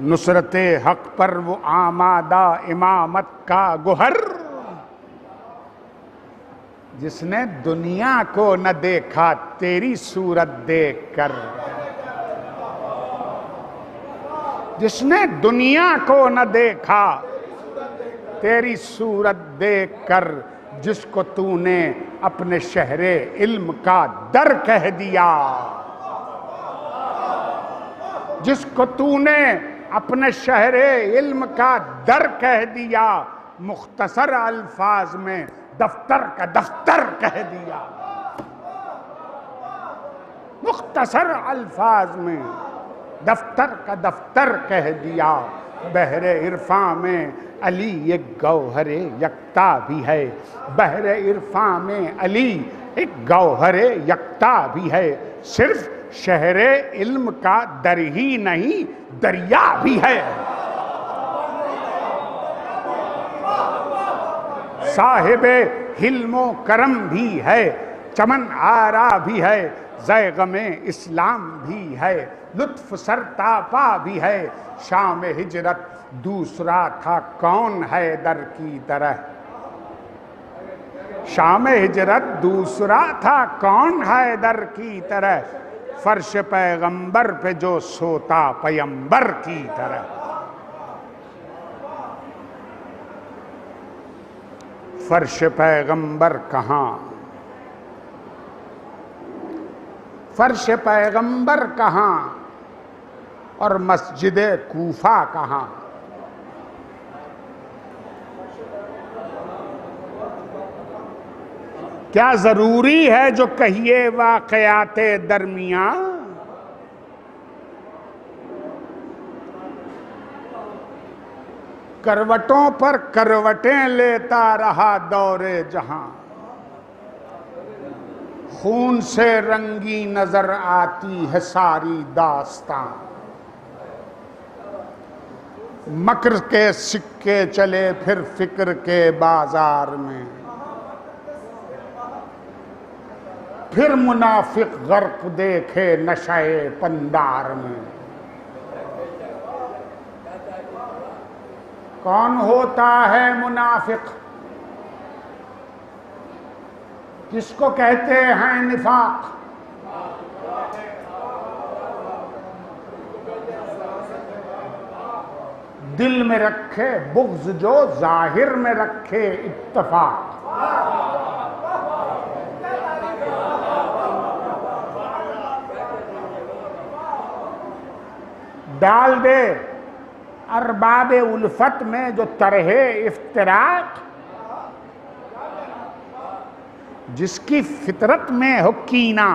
نصرت حق پر وہ آمادہ امامت کا گوہر، جس نے دنیا کو نہ دیکھا تیری صورت دیکھ کر، جس نے دنیا کو نہ دیکھا تیری صورت دیکھ کر، جس کو تو نے اپنے شہر علم کا در کہہ دیا، جس کو تو نے اپنے شہر علم کا در کہہ دیا، مختصر الفاظ میں دفتر کا دفتر کہہ دیا، مختصر الفاظ میں دفتر کا دفتر کہہ دیا۔ بحر عرفاں میں علی ایک گوہر یکتا بھی ہے، بحر عرفاں میں علی ایک گوہر یکتا بھی ہے، صرف شہر علم کا در ہی نہیں دریا بھی ہے، صاحب حلم و کرم بھی ہے، چمن آرا بھی ہے، زیغم اسلام بھی ہے، لطف سرتاپا بھی ہے، شام ہجرت دوسرا تھا کون حیدر کی طرح، شام ہجرت دوسرا تھا کون حیدر کی طرح، فرش پیغمبر پہ جو سوتا پیمبر کی طرح، فرش پیغمبر کہاں، فرش پیغمبر کہاں اور مسجد کوفہ کہاں؟ کیا ضروری ہے جو کہیے واقعات درمیان؟ کروٹوں پر کروٹیں لیتا رہا دور جہاں، خون سے رنگی نظر آتی ہے ساری داستان، مکر کے سکے چلے پھر فکر کے بازار میں، پھر منافق غرق دیکھے نشہ پندار میں۔ کون ہوتا ہے منافق؟ کس کو کہتے ہیں نفاق؟ دل میں رکھے بغض جو ظاہر میں رکھے اتفاق، ڈال دے ارباب الفت میں جو طرح افتراق، جس کی فطرت میں ہو کینہ،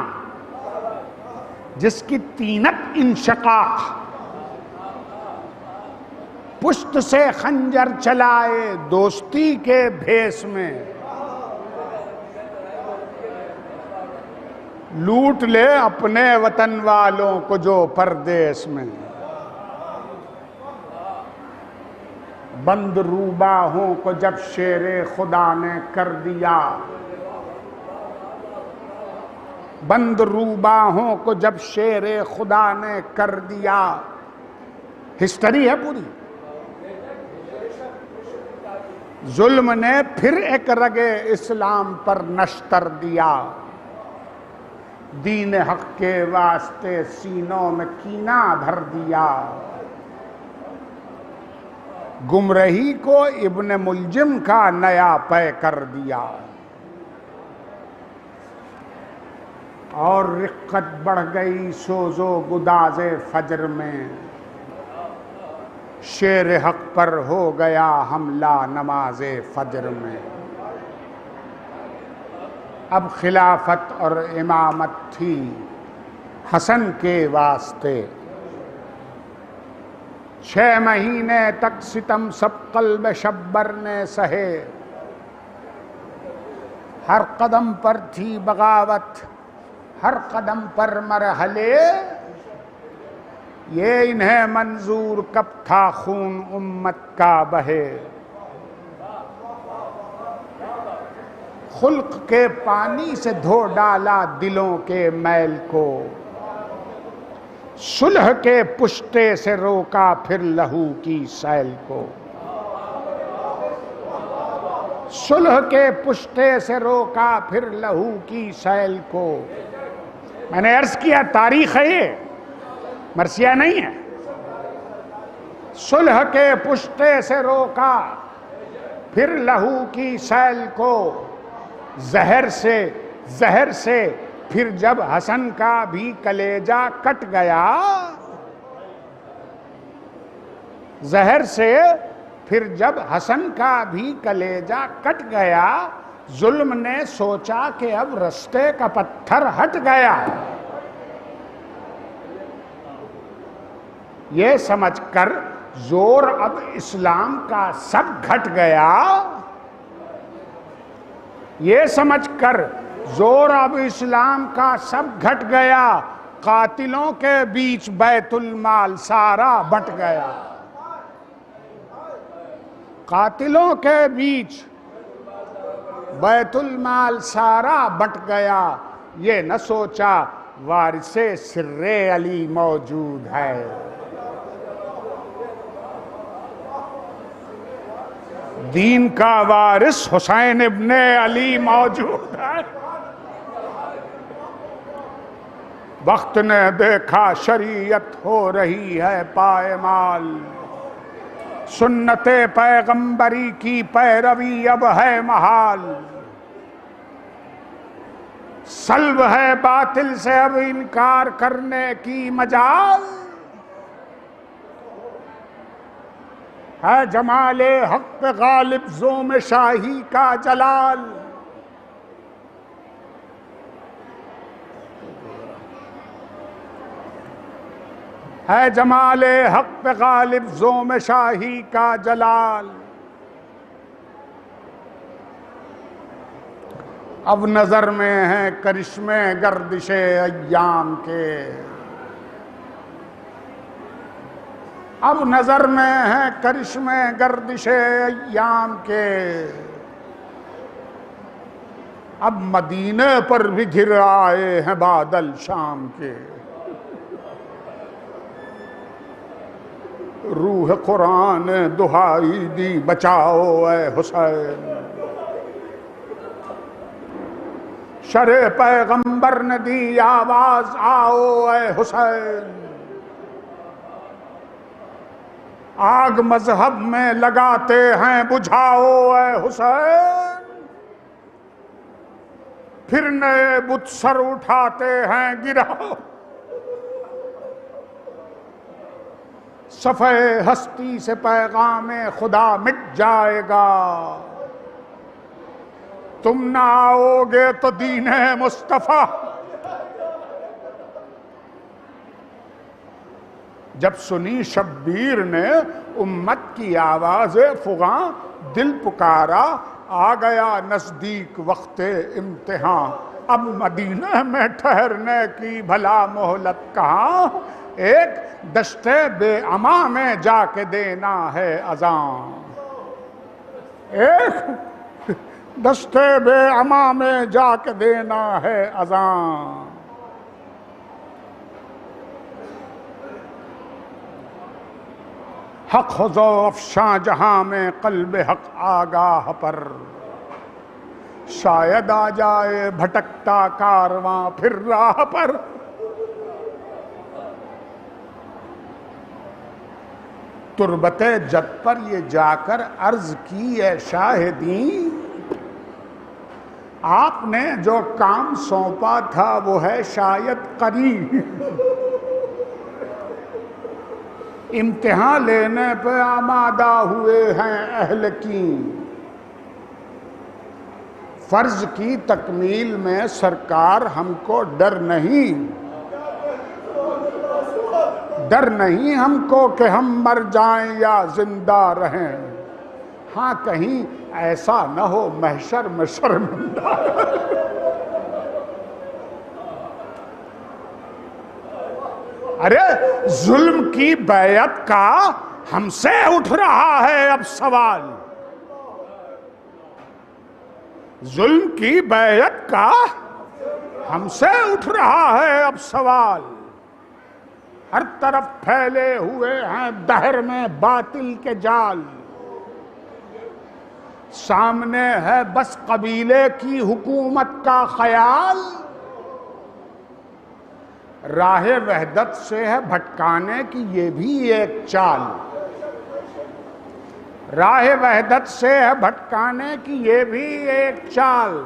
جس کی طینت انشقاق، پشت سے خنجر چلائے دوستی کے بھیس میں، لوٹ لے اپنے وطن والوں کو جو پردیس میں، بند روباہوں کو جب شیر خدا نے کر دیا، بند روباہوں کو جب شیر خدا نے کر دیا، ہسٹری ہے پوری، ظلم نے پھر ایک رگ اسلام پر نشتر دیا، دین حق کے واسطے سینوں میں کینہ بھر دیا، گمرہی کو ابن ملجم کا نیا پے کر دیا، اور رقت بڑھ گئی سوز و گداز فجر میں، شیر حق پر ہو گیا حملہ نماز فجر میں۔ اب خلافت اور امامت تھی حسن کے واسطے، 6 مہینے تک ستم سب قلب شبر نے سہے، ہر قدم پر تھی بغاوت، ہر قدم پر مرحلے، یہ انہیں منظور کب تھا خون امت کا بہے، خلق کے پانی سے دھو ڈالا دلوں کے میل کو، صلح کے پشتے سے روکا پھر لہو کی سیل کو، صلح کے پشتے سے روکا پھر لہو کی سیل کو۔ میں نے عرض کیا تاریخ ہے یہ، مرثیہ نہیں ہے۔ صلح کے پشتے سے روکا پھر لہو کی سیل کو، زہر سے پھر جب حسن کا بھی کلیجہ کٹ گیا، زہر سے پھر جب حسن کا بھی کلیجہ کٹ گیا، ظلم نے سوچا کہ اب رستے کا پتھر ہٹ گیا، یہ سمجھ کر زور اب اسلام کا سب گھٹ گیا، یہ سمجھ کر زور اب اسلام کا سب گھٹ گیا، قاتلوں کے بیچ بیت المال سارا بٹ گیا، قاتلوں کے بیچ بیت المال سارا بٹ گیا، یہ نہ سوچا وارث سر علی موجود ہے، دین کا وارث حسین ابن علی موجود ہے، وقت نے دیکھا شریعت ہو رہی ہے پائمال، سنت پیغمبری کی پیروی اب ہے محال، سلب ہے باطل سے اب انکار کرنے کی مجال، ہے جمال حق پہ غالب زوم شاہی کا جلال، ہے جمال حق پہ غالب زوم شاہی کا جلال۔ اب نظر میں ہیں کرشمے گردش ایام کے، اب نظر میں ہیں کرشمے گردش ایام کے، اب مدینے پر بھی گھر آئے ہیں بادل شام کے، روح قرآن دہائی دی بچاؤ اے حسین، شرع پیغمبر نے دی آواز آؤ اے حسین، آگ مذہب میں لگاتے ہیں بجھاؤ اے حسین، پھر نئے بت سر اٹھاتے ہیں گراؤ، صفحے ہستی سے پیغام خدا مٹ جائے گا، تم نہ آؤ گے تو دین مصطفیٰ۔ جب سنی شبیر نے امت کی آواز فغاں، دل پکارا آ گیا نزدیک وقت امتحان، اب مدینہ میں ٹھہرنے کی بھلا مہلت کہاں، ایک دشتے بے اما میں جا کے دینا ہے اذان، ایک دشتے بے اما میں جا کے دینا ہے اذان۔ حق حضو افشاں جہاں میں قلب حق آگاہ پر، شاید آ جائے بھٹکتا کارواں پھر راہ پر، تربت جد پر یہ جا کر عرض کی اے شاہدین، آپ نے جو کام سونپا تھا وہ ہے شاید قریب، امتحان لینے پہ آمادہ ہوئے ہیں اہل کی، فرض کی تکمیل میں سرکار ہم کو ڈر نہیں، ڈر نہیں ہم کو کہ ہم مر جائیں یا زندہ رہیں، ہاں کہیں ایسا نہ ہو محشر میں شرمندہ۔ ارے ظلم کی بیعت کا ہم سے اٹھ رہا ہے اب سوال، ظلم کی بیعت کا ہم سے اٹھ رہا ہے اب سوال، ہر طرف پھیلے ہوئے ہیں دہر میں باطل کے جال، سامنے ہے بس قبیلے کی حکومت کا خیال، راہ وحدت سے ہے بھٹکانے کی یہ بھی ایک چال، راہ وحدت سے ہے بھٹکانے کی یہ بھی ایک چال،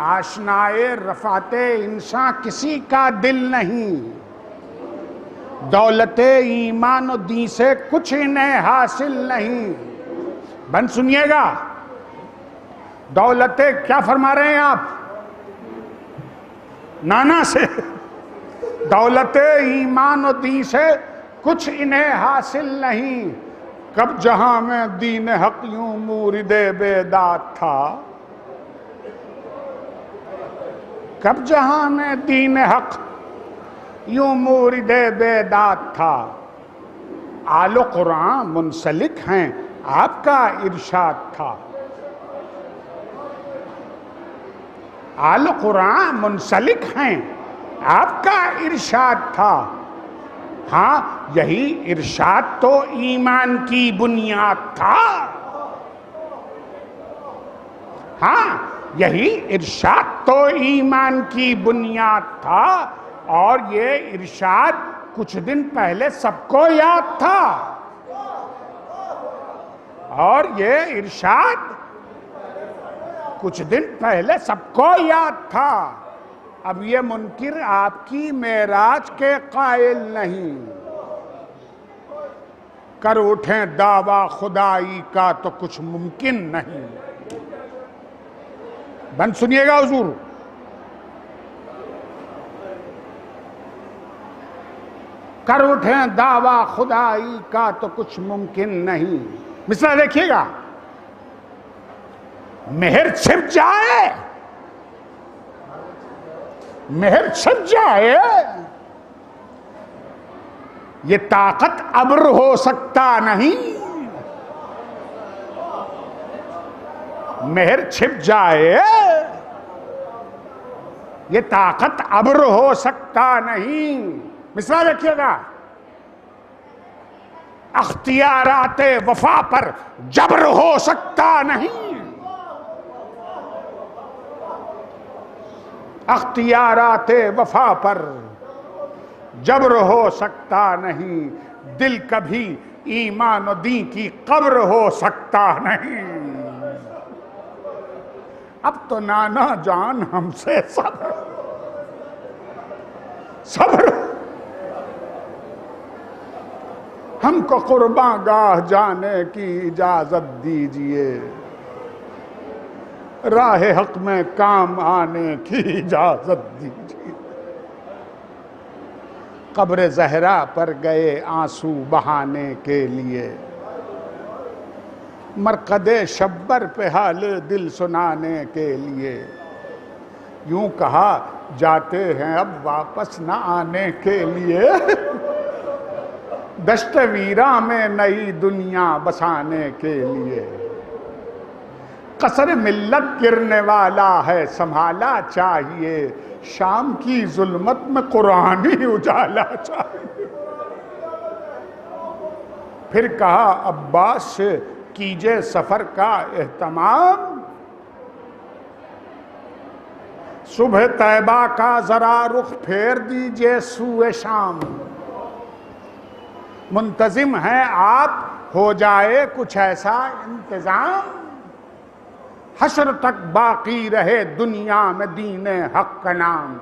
آشنائے رفعت انسان کسی کا دل نہیں، دولت ایمان و دین سے کچھ انہیں حاصل نہیں۔ بن سنیے گا، دولت کیا فرما رہے ہیں آپ؟ نانا سے، دولت ایمان و دین سے کچھ انہیں حاصل نہیں، کب جہاں میں دین حق یوں مورد بیداد تھا، کب جہاں میں دین حق یوں مورد بیداد تھا، آل و قرآن منسلک ہیں آپ کا ارشاد تھا، آل و قرآن منسلک ہیں آپ کا ارشاد تھا، ہاں یہی ارشاد تو ایمان کی بنیاد تھا، ہاں یہی ارشاد تو ایمان کی بنیاد تھا، اور یہ ارشاد کچھ دن پہلے سب کو یاد تھا، اور یہ ارشاد کچھ دن پہلے سب کو یاد تھا. اب یہ منکر آپ کی معراج کے قائل نہیں. کر اٹھیں دعویٰ خدائی کا تو کچھ ممکن نہیں. بند سنیے گا حضور. کر اٹھیں دعویٰ خدائی کا تو کچھ ممکن نہیں. مصرع دیکھیے گا. مہر چھپ جائے، مہر چھپ جائے، یہ طاقت ابر ہو سکتا نہیں. مہر چھپ جائے، یہ طاقت ابر ہو سکتا نہیں. مصرع دیکھیے گا. اختیارات وفا پر جبر ہو سکتا نہیں. اختیارات وفا پر جبر ہو سکتا نہیں. دل کبھی ایمان و دین کی قبر ہو سکتا نہیں. اب تو نانا جان ہم سے صبر صبر. ہم کو قرباں گاہ جانے کی اجازت دیجئے. راہ حق میں کام آنے کی اجازت دیجئے. قبر زہرا پر گئے آنسو بہانے کے لیے. مرقد شبر پہ حال دل سنانے کے لیے. یوں کہا جاتے ہیں اب واپس نہ آنے کے لیے. دشت ویراں میں نئی دنیا بسانے کے لیے. قصر ملت گرنے والا ہے سنبھالا چاہیے. شام کی ظلمت میں قرآنی اجالا چاہیے. پھر کہا عباس سے کیجئے سفر کا اہتمام. صبح طیبہ کا ذرا رخ پھیر دیجئے سوئے شام. منتظم ہیں آپ ہو جائے کچھ ایسا انتظام. حشر تک باقی رہے دنیا میں دین حق کا نام.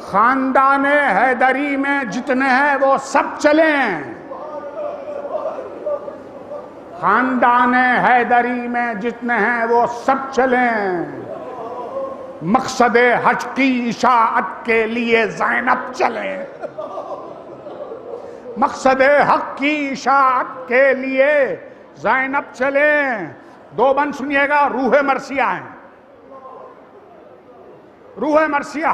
خاندان حیدری میں جتنے ہیں وہ سب چلیں. خاندان حیدری میں جتنے ہیں وہ سب چلیں. مقصد حج کی اشاعت کے لیے زینب چلیں. مقصد حق کی اشاعت کے لیے زینب چلیں. دو بند سنیے گا. روح مرثیہ ہیں. روح مرثیہ.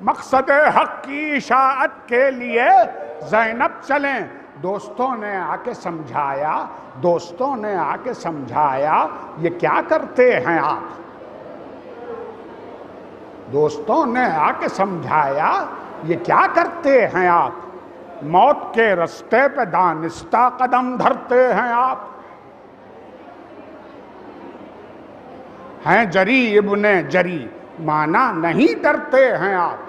مقصد حق کی اشاعت کے لیے زینب چلیں. دوستوں نے آ کے سمجھایا، دوستوں نے آ کے سمجھایا یہ کیا کرتے ہیں آپ. دوستوں نے آ کے سمجھایا یہ کیا کرتے ہیں آپ. موت کے رستے پہ دانستہ قدم دھرتے ہیں آپ. ہیں جری ابن جری مانا نہیں ڈرتے ہیں آپ.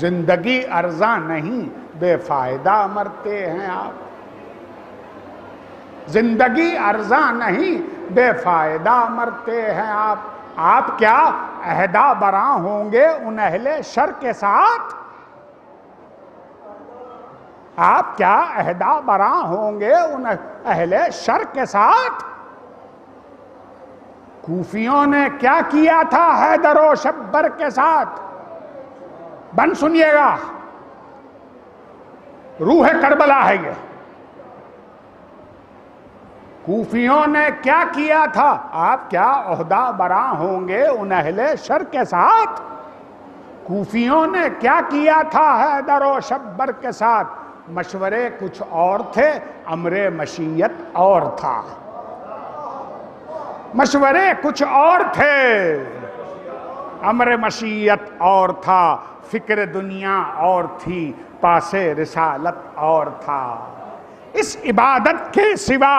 زندگی ارزاں نہیں بے فائدہ مرتے ہیں آپ. زندگی ارزاں نہیں بے فائدہ مرتے ہیں آپ. آپ کیا عہدہ براں ہوں گے ان اہل شر کے ساتھ. آپ کیا عہدہ براں ہوں گے ان اہل شر کے ساتھ. کوفیوں نے کیا کیا تھا حیدر و شبر کے ساتھ. بند سنیے گا. روح کربلا ہے یہ. کوفیوں نے کیا کیا تھا. آپ کیا عہدہ براں ہوں گے ان اہل شر کے ساتھ. کوفیوں نے کیا کیا تھا حیدر و شبر کے ساتھ. مشورے کچھ اور تھے امر مشیت اور تھا. مشورے کچھ اور تھے امر مشیت اور تھا. فکر دنیا اور تھی پاس رسالت اور تھا. اس عبادت کے سوا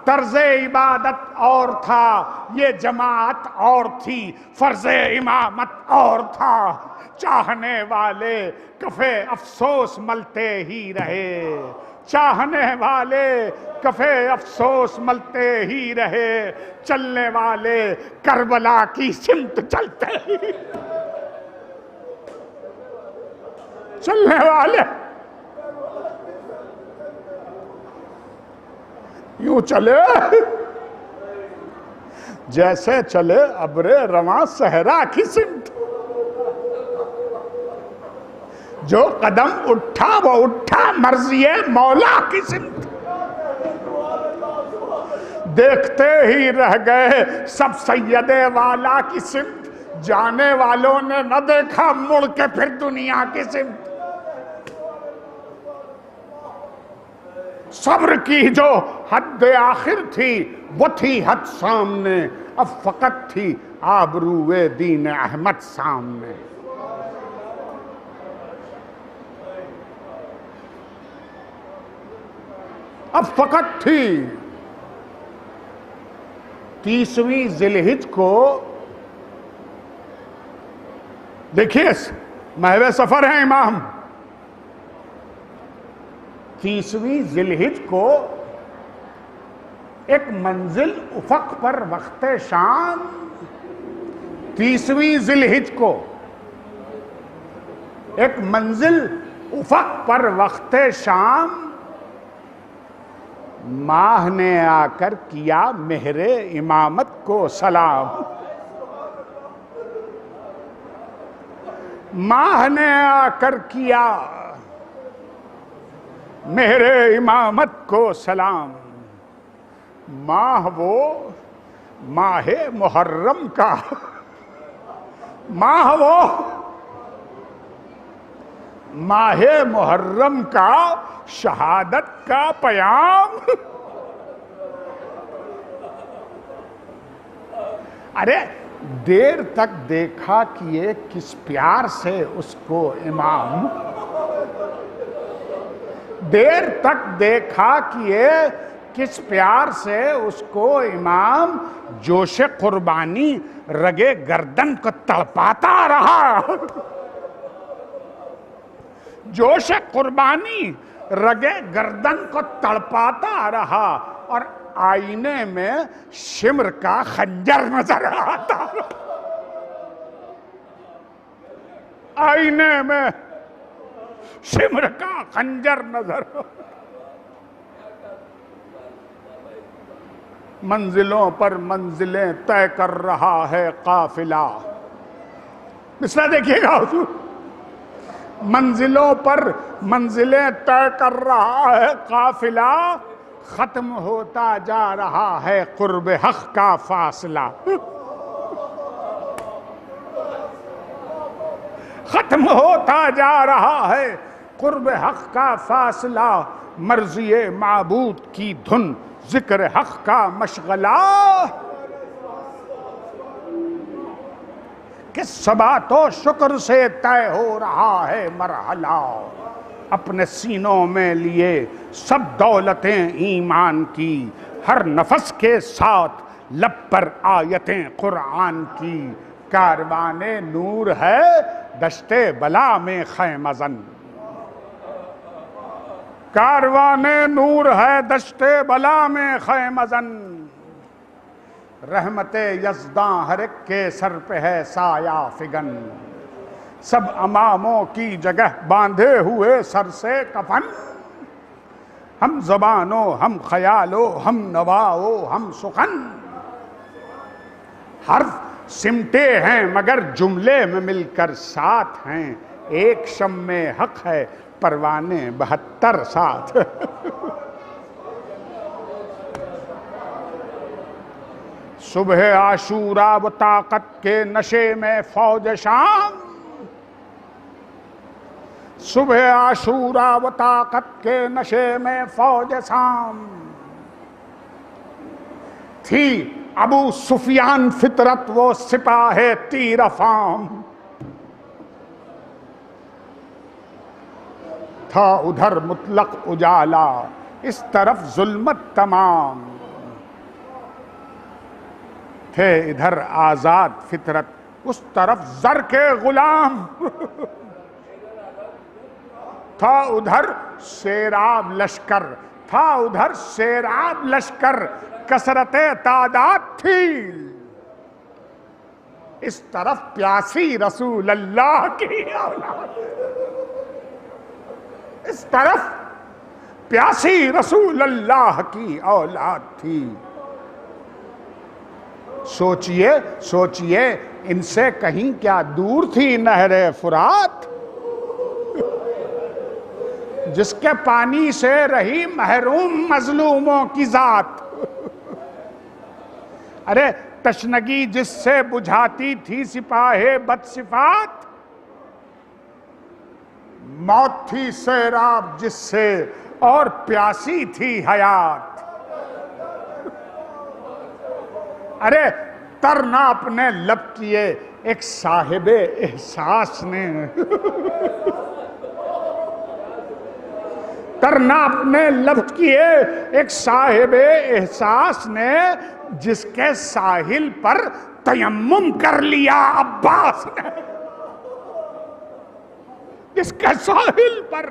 طرز عبادت اور تھا، یہ جماعت اور تھی، فرض امامت اور تھا، چاہنے والے کفے افسوس ملتے ہی رہے، چاہنے والے کفے افسوس ملتے ہی رہے، چلنے والے کربلا کی سمت چلتے ہی، چلنے والے یوں چلے جیسے چلے ابر رواں صحرا کی سمت، جو قدم اٹھا وہ اٹھا مرضی مولا کی سمت، دیکھتے ہی رہ گئے سب سید والا کی سمت، جانے والوں نے نہ دیکھا مڑ کے پھر دنیا کی سمت، صبر کی جو حد آخر تھی وہ تھی حد سامنے، اب فقط تھی آبرو دین احمد سامنے، اب فقط تھی 30ویں ذی الحجہ کو، دیکھیے محو سفر ہیں امام، 30ویں ذی الحجہ کو ایک منزل افق پر وقت شام، 30ویں ذی الحجہ کو ایک منزل افق پر وقت شام، ماہ نے آ کر کیا مہر امامت کو سلام، ماہ نے آ کر کیا مہر امامت کو سلام، ماہ وہ ماہ محرم کا، ماہ وہ ماہ محرم کا شہادت کا پیام، ارے دیر تک دیکھا کیے کس پیار سے اس کو امام، دیر تک دیکھا کیے کس پیار سے اس کو امام، جوش قربانی رگے گردن کو تڑپاتا رہا، جوش قربانی رگے گردن کو تڑپاتا رہا، اور آئینے میں شمر کا خنجر نظر آتا رہا، آئینے میں شمر کا خنجر نظر آتا، منزلوں پر منزلیں طے کر رہا ہے قافلہ، مصرع دیکھیے گا حضور، منزلوں پر منزلیں طے کر رہا ہے قافلہ، ختم ہوتا جا رہا ہے قرب حق کا فاصلہ، ختم ہوتا جا رہا ہے قرب حق کا فاصلہ، مرضی معبود کی دھن ذکر حق کا مشغلہ، کہ ثبات و شکر سے طے ہو رہا ہے مرحلہ، اپنے سینوں میں لیے سب دولتیں ایمان کی، ہر نفس کے ساتھ لب پر آیتیں قرآن کی، کاروان نور ہے دشت بلا میں خیمہ زن، کاروان نور ہے دشت بلا میں خیمہ زن، رحمت یزداں ہر ایک کے سر پہ ہے سایہ فگن، سب اماموں کی جگہ باندھے ہوئے سر سے کفن، ہم زبانوں ہم خیالوں ہم نواؤں ہم سخن، حرف سمٹے ہیں مگر جملے میں مل کر ساتھ ہیں، ایک شمع حق ہے پروانے 72 ساتھ، صبح عاشورا و طاقت کے نشے میں فوج شام، صبح عاشورا و طاقت کے نشے میں فوج شام، تھی ابو سفیان فطرت وہ سپاہ تیر افام، تھا ادھر مطلق اجالا اس طرف ظلمت تمام، تھے ادھر آزاد فطرت، اس طرف زر کے غلام تھا ادھر سیراب لشکر، تھا ادھر سیراب لشکر، کثرت تعداد تھی، اس طرف پیاسی رسول اللہ کی اولاد، اس طرف پیاسی رسول اللہ کی اولاد تھی۔ سوچئے سوچئے ان سے کہیں کیا دور تھی نہر فرات، جس کے پانی سے رہی محروم مظلوموں کی ذات۔ ارے تشنگی جس سے بجھاتی تھی سپاہ بدصفات، موت تھی سیراب جس سے اور پیاسی تھی حیات۔ ارے ترنا اپنے لب کیے ایک صاحب احساس نے، ترنا اپنے لب کیے ایک صاحب احساس نے، جس کے ساحل پر تیمم کر لیا عباس نے، جس کے ساحل پر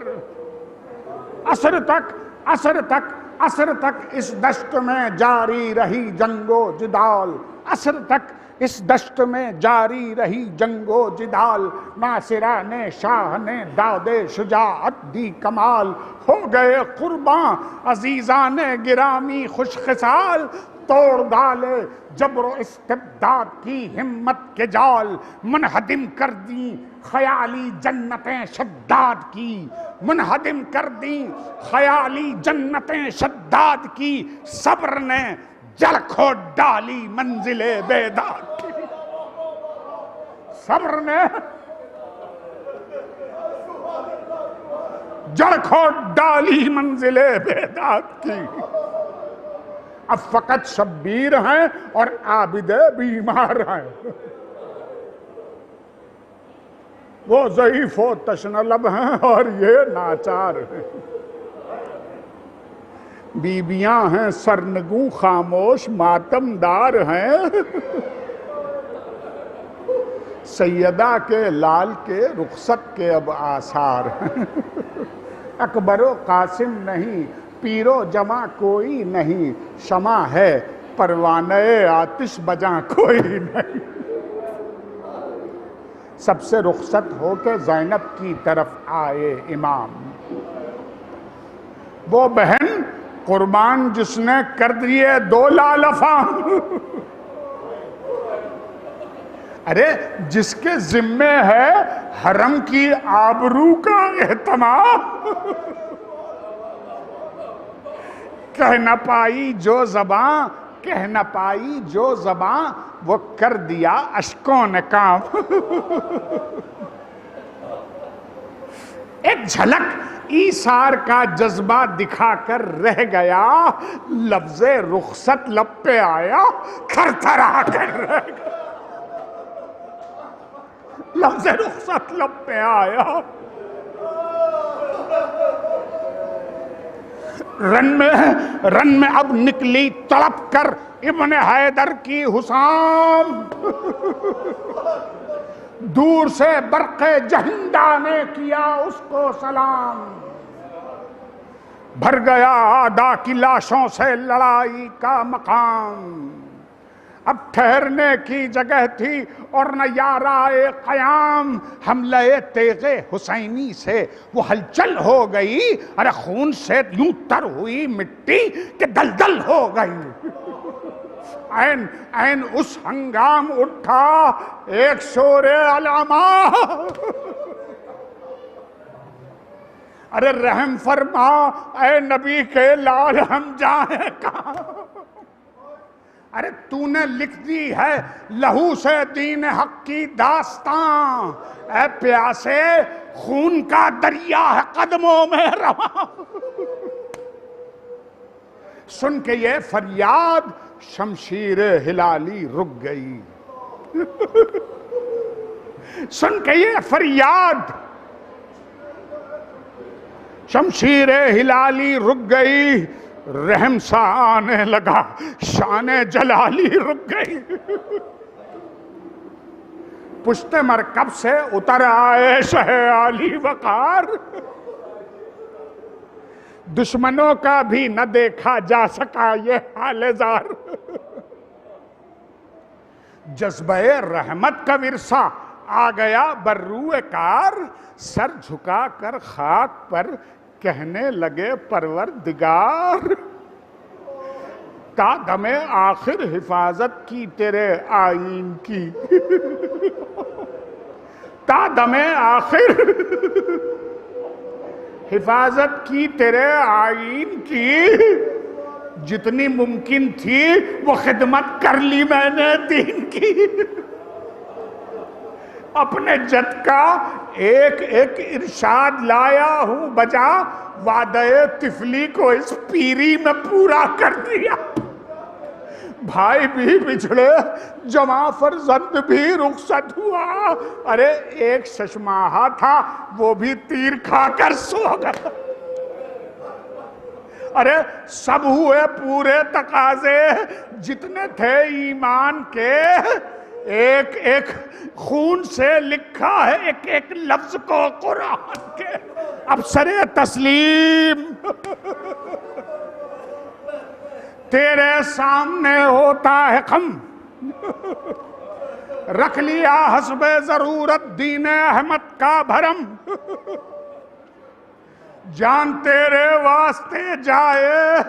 عصر تک اس دشت میں جاری رہی جنگ و جدال، عصر تک اس دشت میں جاری رہی جنگ و جدال، ناصرہ نے شاہ نے داد شجاعت دی کمال، ہو گئے قرباں عزیزان گرامی خوش خصال، توڑ ڈالے جبر و استبداد کی ہمت کے جال، منہدم کر دیں خیالی جنتیں شداد کی، منہدم کر دیں خیالی جنتیں شداد کی، صبر نے جڑ کھود ڈالی منزل بیداد کی، صبر نے جڑ کھود ڈالی منزل بیداد کی۔ اب فقط شبیر ہیں اور عابد بیمار ہیں، وہ ضعیف و تشنلب ہیں اور یہ ناچار ہیں، بیبیاں ہیں سرنگوں خاموش ماتمدار ہیں، سیدہ کے لال کے رخصت کے اب آثار ہیں، اکبر و قاسم نہیں پیر و جمع کوئی نہیں، شمع ہے پروانہ آتش بجاں کوئی نہیں۔ سب سے رخصت ہو کے زینب کی طرف آئے امام، وہ بہن قربان جس نے کر دیے 2 لال افام، ارے جس کے ذمے ہے حرم کی آبرو کا اہتمام، کہہ نہ پائی جو زباں، کہہ نہ پائی جو زباں، وہ کر دیا اشکوں نے کام۔ ایک جھلک ایثار کا جذبہ دکھا کر رہ گیا، لفظ رخصت لب پہ آیا تھر تھرا کر رہ گیا، لفظ رخصت لب پہ آیا، رن میں اب نکلی تڑپ کر ابن حیدر کی حسام، دور سے برق جہندہ نے کیا اس کو سلام، بھر گیا آدھا کی لاشوں سے لڑائی کا مقام، اب ٹھہرنے کی جگہ تھی اور نہ یارائے قیام، حملہ تیغ حسینی سے وہ ہلچل ہو گئی، ارے خون سے یوں تر ہوئی مٹی کہ دلدل ہو گئی، عین اس ہنگام اٹھا ایک شور علامہ، ارے رحم فرما اے نبی کے لال ہم جائیں کہاں، ارے تو نے لکھ دی ہے لہو سے دین حق کی داستان، اے پیاسے خون کا دریا ہے قدموں میں رواں، سن کے یہ فریاد شمشیر ہلالی رک گئی، سن کے یہ فریاد شمشیر ہلالی رک گئی، رحم سا آنے لگا، شان جلالی رک گئی۔ پشت مرکب سے اتر آئے شہ عالی وقار، دشمنوں کا بھی نہ دیکھا جا سکا یہ حال زار۔ جذبہ رحمت کا ورثہ آ گیا برروئے کار، سر جھکا کر خاک پر کہنے لگے پروردگار، تا دم آخر حفاظت کی تیرے آئین کی، تا دم آخر حفاظت کی تیرے آئین کی، جتنی ممکن تھی وہ خدمت کر لی میں نے دین کی۔ اپنے جد کا ایک ایک ارشاد لایا ہوں بجا، وعدہ طفلی کو اس پیری میں پورا کر دیا۔ بھائی بھی بچھڑے، جمع فرزند بھی رخصت ہوا، ارے ایک ششماہا تھا وہ بھی تیر کھا کر سو گیا۔ ارے سب ہوئے پورے تقاضے جتنے تھے ایمان کے، ایک ایک خون سے لکھا ہے ایک ایک لفظ کو قرآن کے۔ اب سر تسلیم تیرے سامنے ہوتا ہے خم، رکھ لیا حسب ضرورت دین احمد کا بھرم، جان تیرے واسطے جائے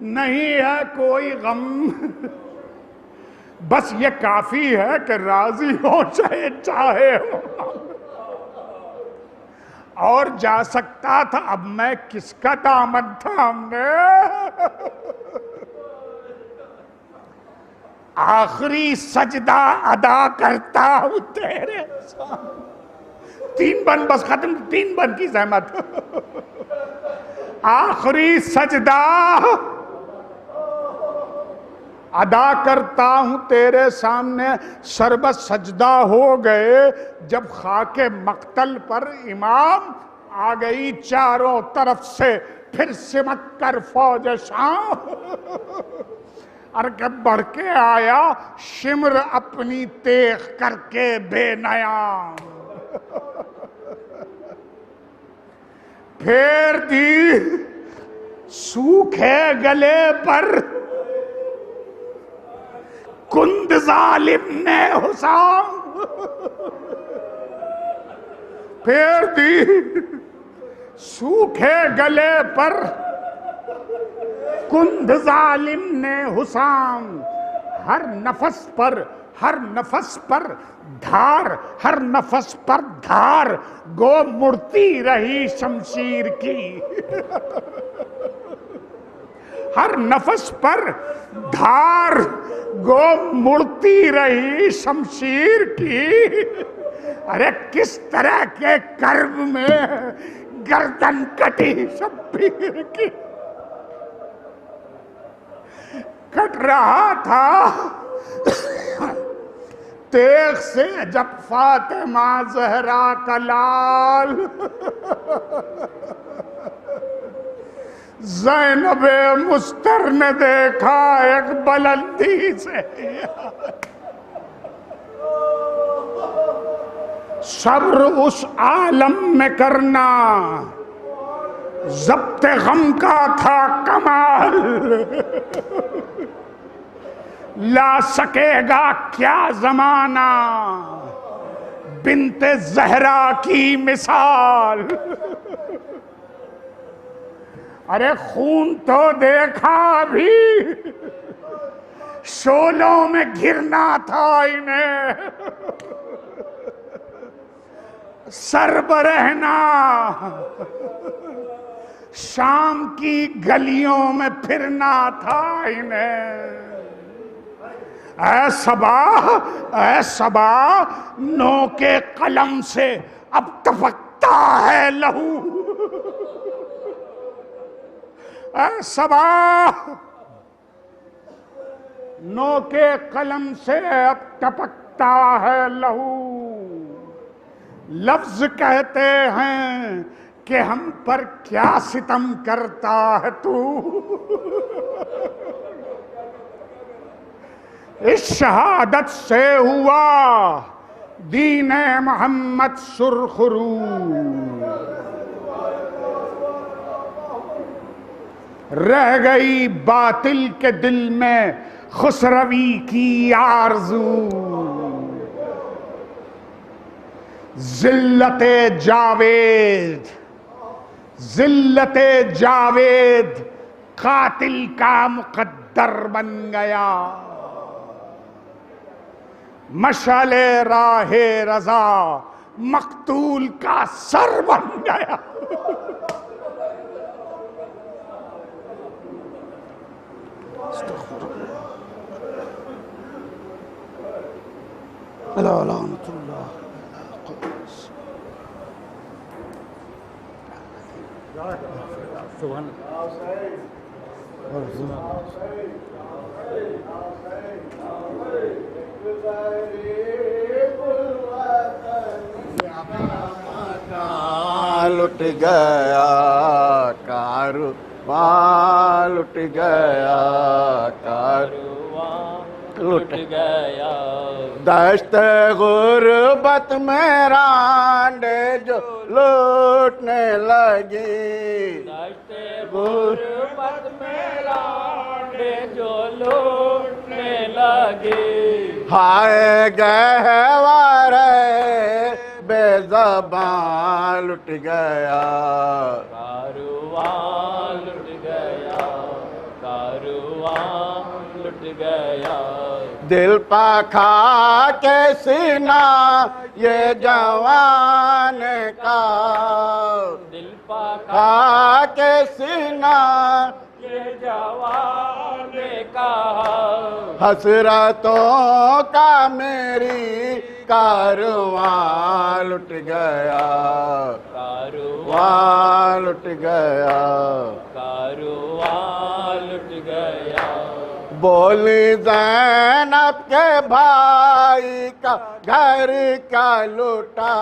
نہیں ہے کوئی غم، بس یہ کافی ہے کہ راضی ہو چاہے ہو، اور جا سکتا تھا اب میں کس کا دامن تھامنے۔ آخری سجدہ ادا کرتا ہوں تیرے سامنے، 3 بند بس ختم، 3 بند کی زحمت۔ آخری سجدہ ادا کرتا ہوں تیرے سامنے، سربت سجدہ ہو گئے جب خاک مقتل پر امام، آ گئی چاروں طرف سے پھر سمٹ کر فوج شام، ارکب بڑھ کے آیا شمر اپنی تیغ کر کے بے نیام، پھیر دی سوکھے گلے پر کند ظالم نے حسام، پھیر دی سوکھے گلے پر کند ظالم نے حسام، ہر نفس پر ہر نفس پر دھار، ہر نفس پر دھار، گو مڑتی رہی شمشیر کی، ہر نفس پر دھار گو مڑتی رہی شمشیر کی۔ ارے کس طرح کے کرب میں گردن کٹی شبیر کی، کٹ رہا تھا تیغ سے جب فاطمہ زہرا کا لال، زینب مستر نے دیکھا ایک بلندی سے، صبر اس عالم میں کرنا ضبط غم کا تھا کمال، لا سکے گا کیا زمانہ بنت زہرا کی مثال۔ ارے خون تو دیکھا بھی، شولوں میں گرنا تھا انہیں، سر برہنا شام کی گلیوں میں پھرنا تھا انہیں۔ اے صبا نو کے قلم سے اب ٹپکتا ہے لہو، اے صبا نو کے قلم سے اب ٹپکتا ہے لہو، لفظ کہتے ہیں کہ ہم پر کیا ستم کرتا ہے تو. اس شہادت سے ہوا دین محمد سرخرو. رہ گئی باطل کے دل میں خسروی کی آرزو. ذلت جاوید قاتل کا مقدر بن گیا. مشعل راہ رضا مقتول کا سر بن گیا. لعنت اللہ. لٹ گیا کارواں لٹ گیا لٹ گیا. دشت غربت میں رانڈے جو لوٹنے لگی. دشت غربت میں رانڈے جو لوٹنے لگی. ہائے گہوارے بے زبان لٹ گیا کارواں لٹ گیا کارواں لٹ گیا. دل پا کھا کے سینہ یہ جوان کا. دل پا کھا کے سینہ یہ جوان کا. حسرتوں کا میری کارواں لٹ گیا کارواں لٹ گیا کارواں لٹ گیا. بولی زینب کے بھائی کا گھر کا لوٹا.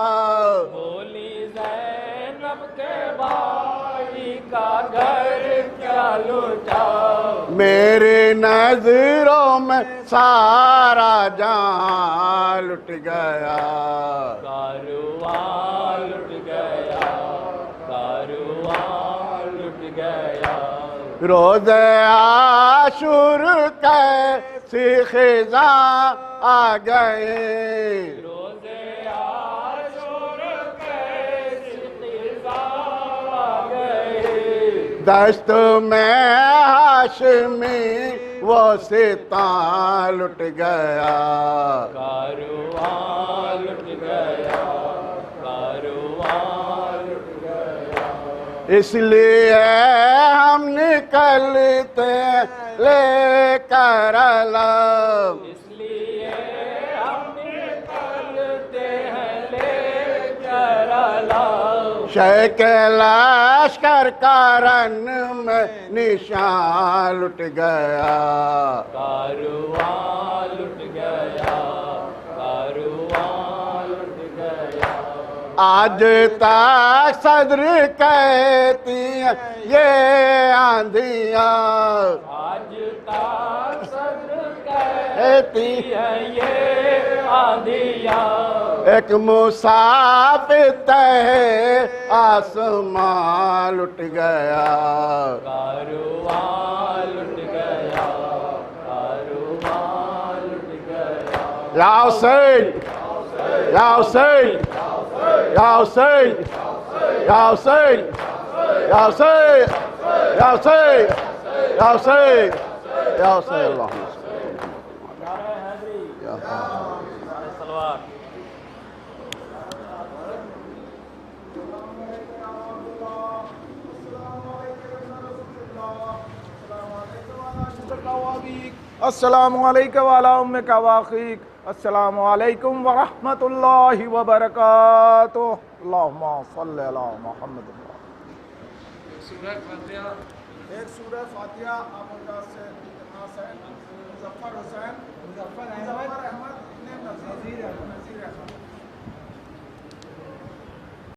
بولی زینب کے بھائی کا گھر کیا لوٹا. میری نظروں میں سارا جہاں لٹ گیا کارواں لٹ گیا کارواں لٹ گیا. روز عاشور کیسی خزاں آ گئے. روز عاشور کیسی خزاں آ گئے. دشت میں ہاشمی وہ ستاں لٹ گیا کارواں لٹ گیا کارواں لٹ گیا. اس لیے ہم نکلتے لے کر علم. اس لیے ہم نکلتے ہیں لے کر علم. شے کے لشکر کا رن میں نشان لٹ گیا کارواں لٹ گیا کارواں لٹ گیا. آج تک صدر کہتی ہیں یہ آندھیاں. آج تک صدر کہتی ہیں یہ آندھیاں. ایک مسافر تہے آسمان لٹ گیا کارواں لٹ گیا کارواں لٹ گیا. یا حسین یا حسین یا حسین یا حسین یا حسین یا حسین یا حسین یا حسین. اللہم السلام علیکم وعلی امک واخیک. السلام علیکم ورحمۃ اللہ وبرکاتہ. اللہم صلی علی محمد. ایک سورہ فاتحہ آپ سے مظفر حسین مظفر احمد